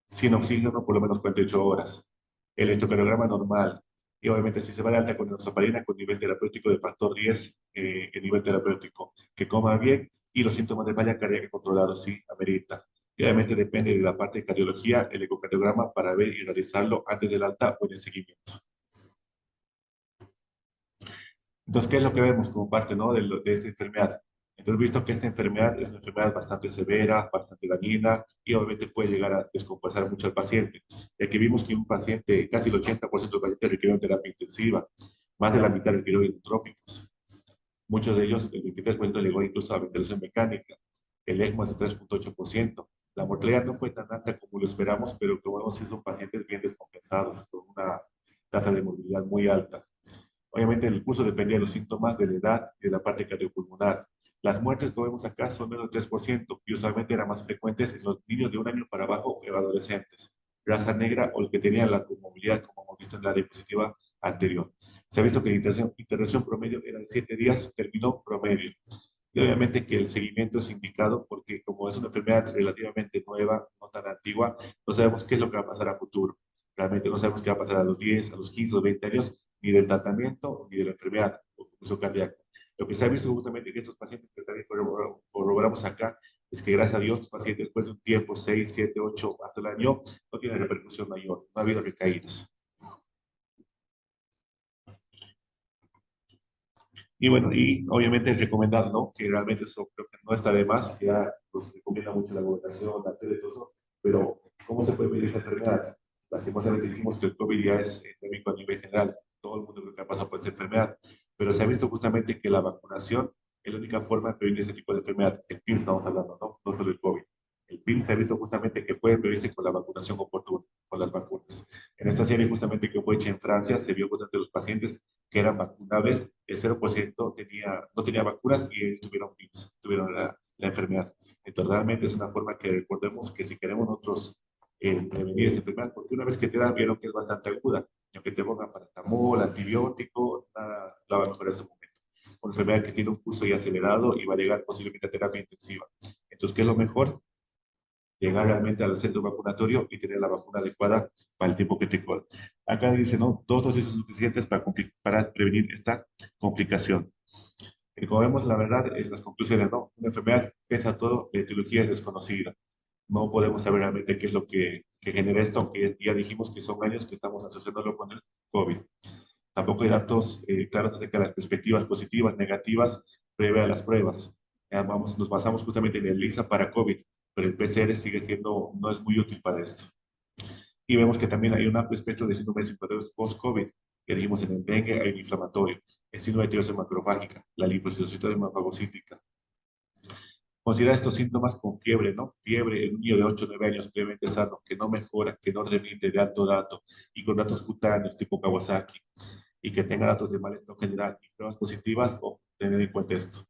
sin oxígeno por lo menos 48 horas. El electrocardiograma normal. Y obviamente si se va de alta con enoxaparina con nivel terapéutico de factor 10 en nivel terapéutico. Que coma bien y los síntomas de falla cardíaca controlados, sí, amerita. Y obviamente depende de la parte de cardiología, el ecocardiograma para ver y realizarlo antes del alta o en el seguimiento. Entonces, ¿qué es lo que vemos como parte, ¿no? de esta enfermedad? Entonces, visto que esta enfermedad es una enfermedad bastante severa, bastante dañina y obviamente puede llegar a descompensar mucho al paciente, ya que vimos que un paciente, casi el 80% de los pacientes requirieron terapia intensiva, más de la mitad requirieron inotrópicos. Muchos de ellos, el 23% llegó incluso a ventilación mecánica, el ECMO es de 3,8%. La mortalidad no fue tan alta como lo esperamos, pero como vemos, sí son pacientes bien descompensados, con una tasa de morbilidad muy alta. Obviamente el curso dependía de los síntomas, de la edad y de la parte cardiopulmonar. Las muertes que vemos acá son menos del 3% y usualmente eran más frecuentes en los niños de 1 año para abajo o adolescentes. Raza negra o los que tenían la comorbilidad, como hemos visto en la diapositiva anterior. Se ha visto que la intervención promedio era de 7 días, terminó promedio. Y obviamente que el seguimiento es indicado porque como es una enfermedad relativamente nueva, no tan antigua, no sabemos qué es lo que va a pasar a futuro. Realmente no sabemos qué va a pasar a los 10, a los 15 o 20 años, ni del tratamiento, ni de la enfermedad o incluso cardíaca. Lo que se ha visto justamente que estos pacientes que también corroboramos acá es que gracias a Dios los pacientes después de un tiempo, 6, 7, 8, hasta el año, no tienen repercusión mayor, no ha habido recaídas. Y bueno, y obviamente recomendar, ¿no? Que realmente eso creo que no está de más, que ya nos recomienda mucho la gobernación, la tele, todo eso, pero ¿cómo se puede medir esa enfermedad? Lastimosamente dijimos que el COVID ya es endémico a nivel general, todo el mundo creo que ha pasado por esa enfermedad, pero se ha visto justamente que la vacunación es la única forma de prevenir ese tipo de enfermedad. El PIN estamos hablando, ¿no? No solo el COVID. El PIN se ha visto justamente que puede prevenirse con la vacunación oportuna, con las vacunas. En esta serie justamente que fue hecha en Francia, se vio justamente los pacientes que eran vacunables, el 0% no tenía vacunas y tuvieron PINs, tuvieron la enfermedad. Entonces, realmente es una forma que recordemos que si queremos nosotros prevenir esta enfermedad, porque una vez que te dan, vieron que es bastante aguda, y aunque te pongan paracetamol, antibiótico, nada la va a mejorar ese momento. Una enfermedad que tiene un curso ya acelerado y va a llegar posiblemente a terapia intensiva. Entonces, ¿qué es lo mejor? Llegar realmente al centro vacunatorio y tener la vacuna adecuada para el tiempo que te corre. Acá dice, ¿no? Dos dosis son suficientes para prevenir esta complicación. Y como vemos, la verdad es las conclusiones, ¿no? Una enfermedad, pese a todo, la etiología es desconocida. No podemos saber realmente qué es lo que genera esto, aunque ya dijimos que son años que estamos asociándolo con el COVID. Tampoco hay datos claros acerca de las perspectivas positivas, negativas, previa a las pruebas. Nos basamos justamente en el ELISA para COVID, pero el PCR sigue siendo, no es muy útil para esto. Y vemos que también hay un amplio espectro de síndromes inflamatorios post-COVID, que dijimos en el dengue hay un inflamatorio, el síndrome de tiroides macrofágica, la linfocitositosis hemafagocítica. Considera estos síntomas con fiebre, ¿no? Fiebre en un niño de 8 o 9 años previamente sano, que no mejora, que no remite de alto dato, y con datos cutáneos tipo Kawasaki, y que tenga datos de malestar general y pruebas positivas, o tener en cuenta esto.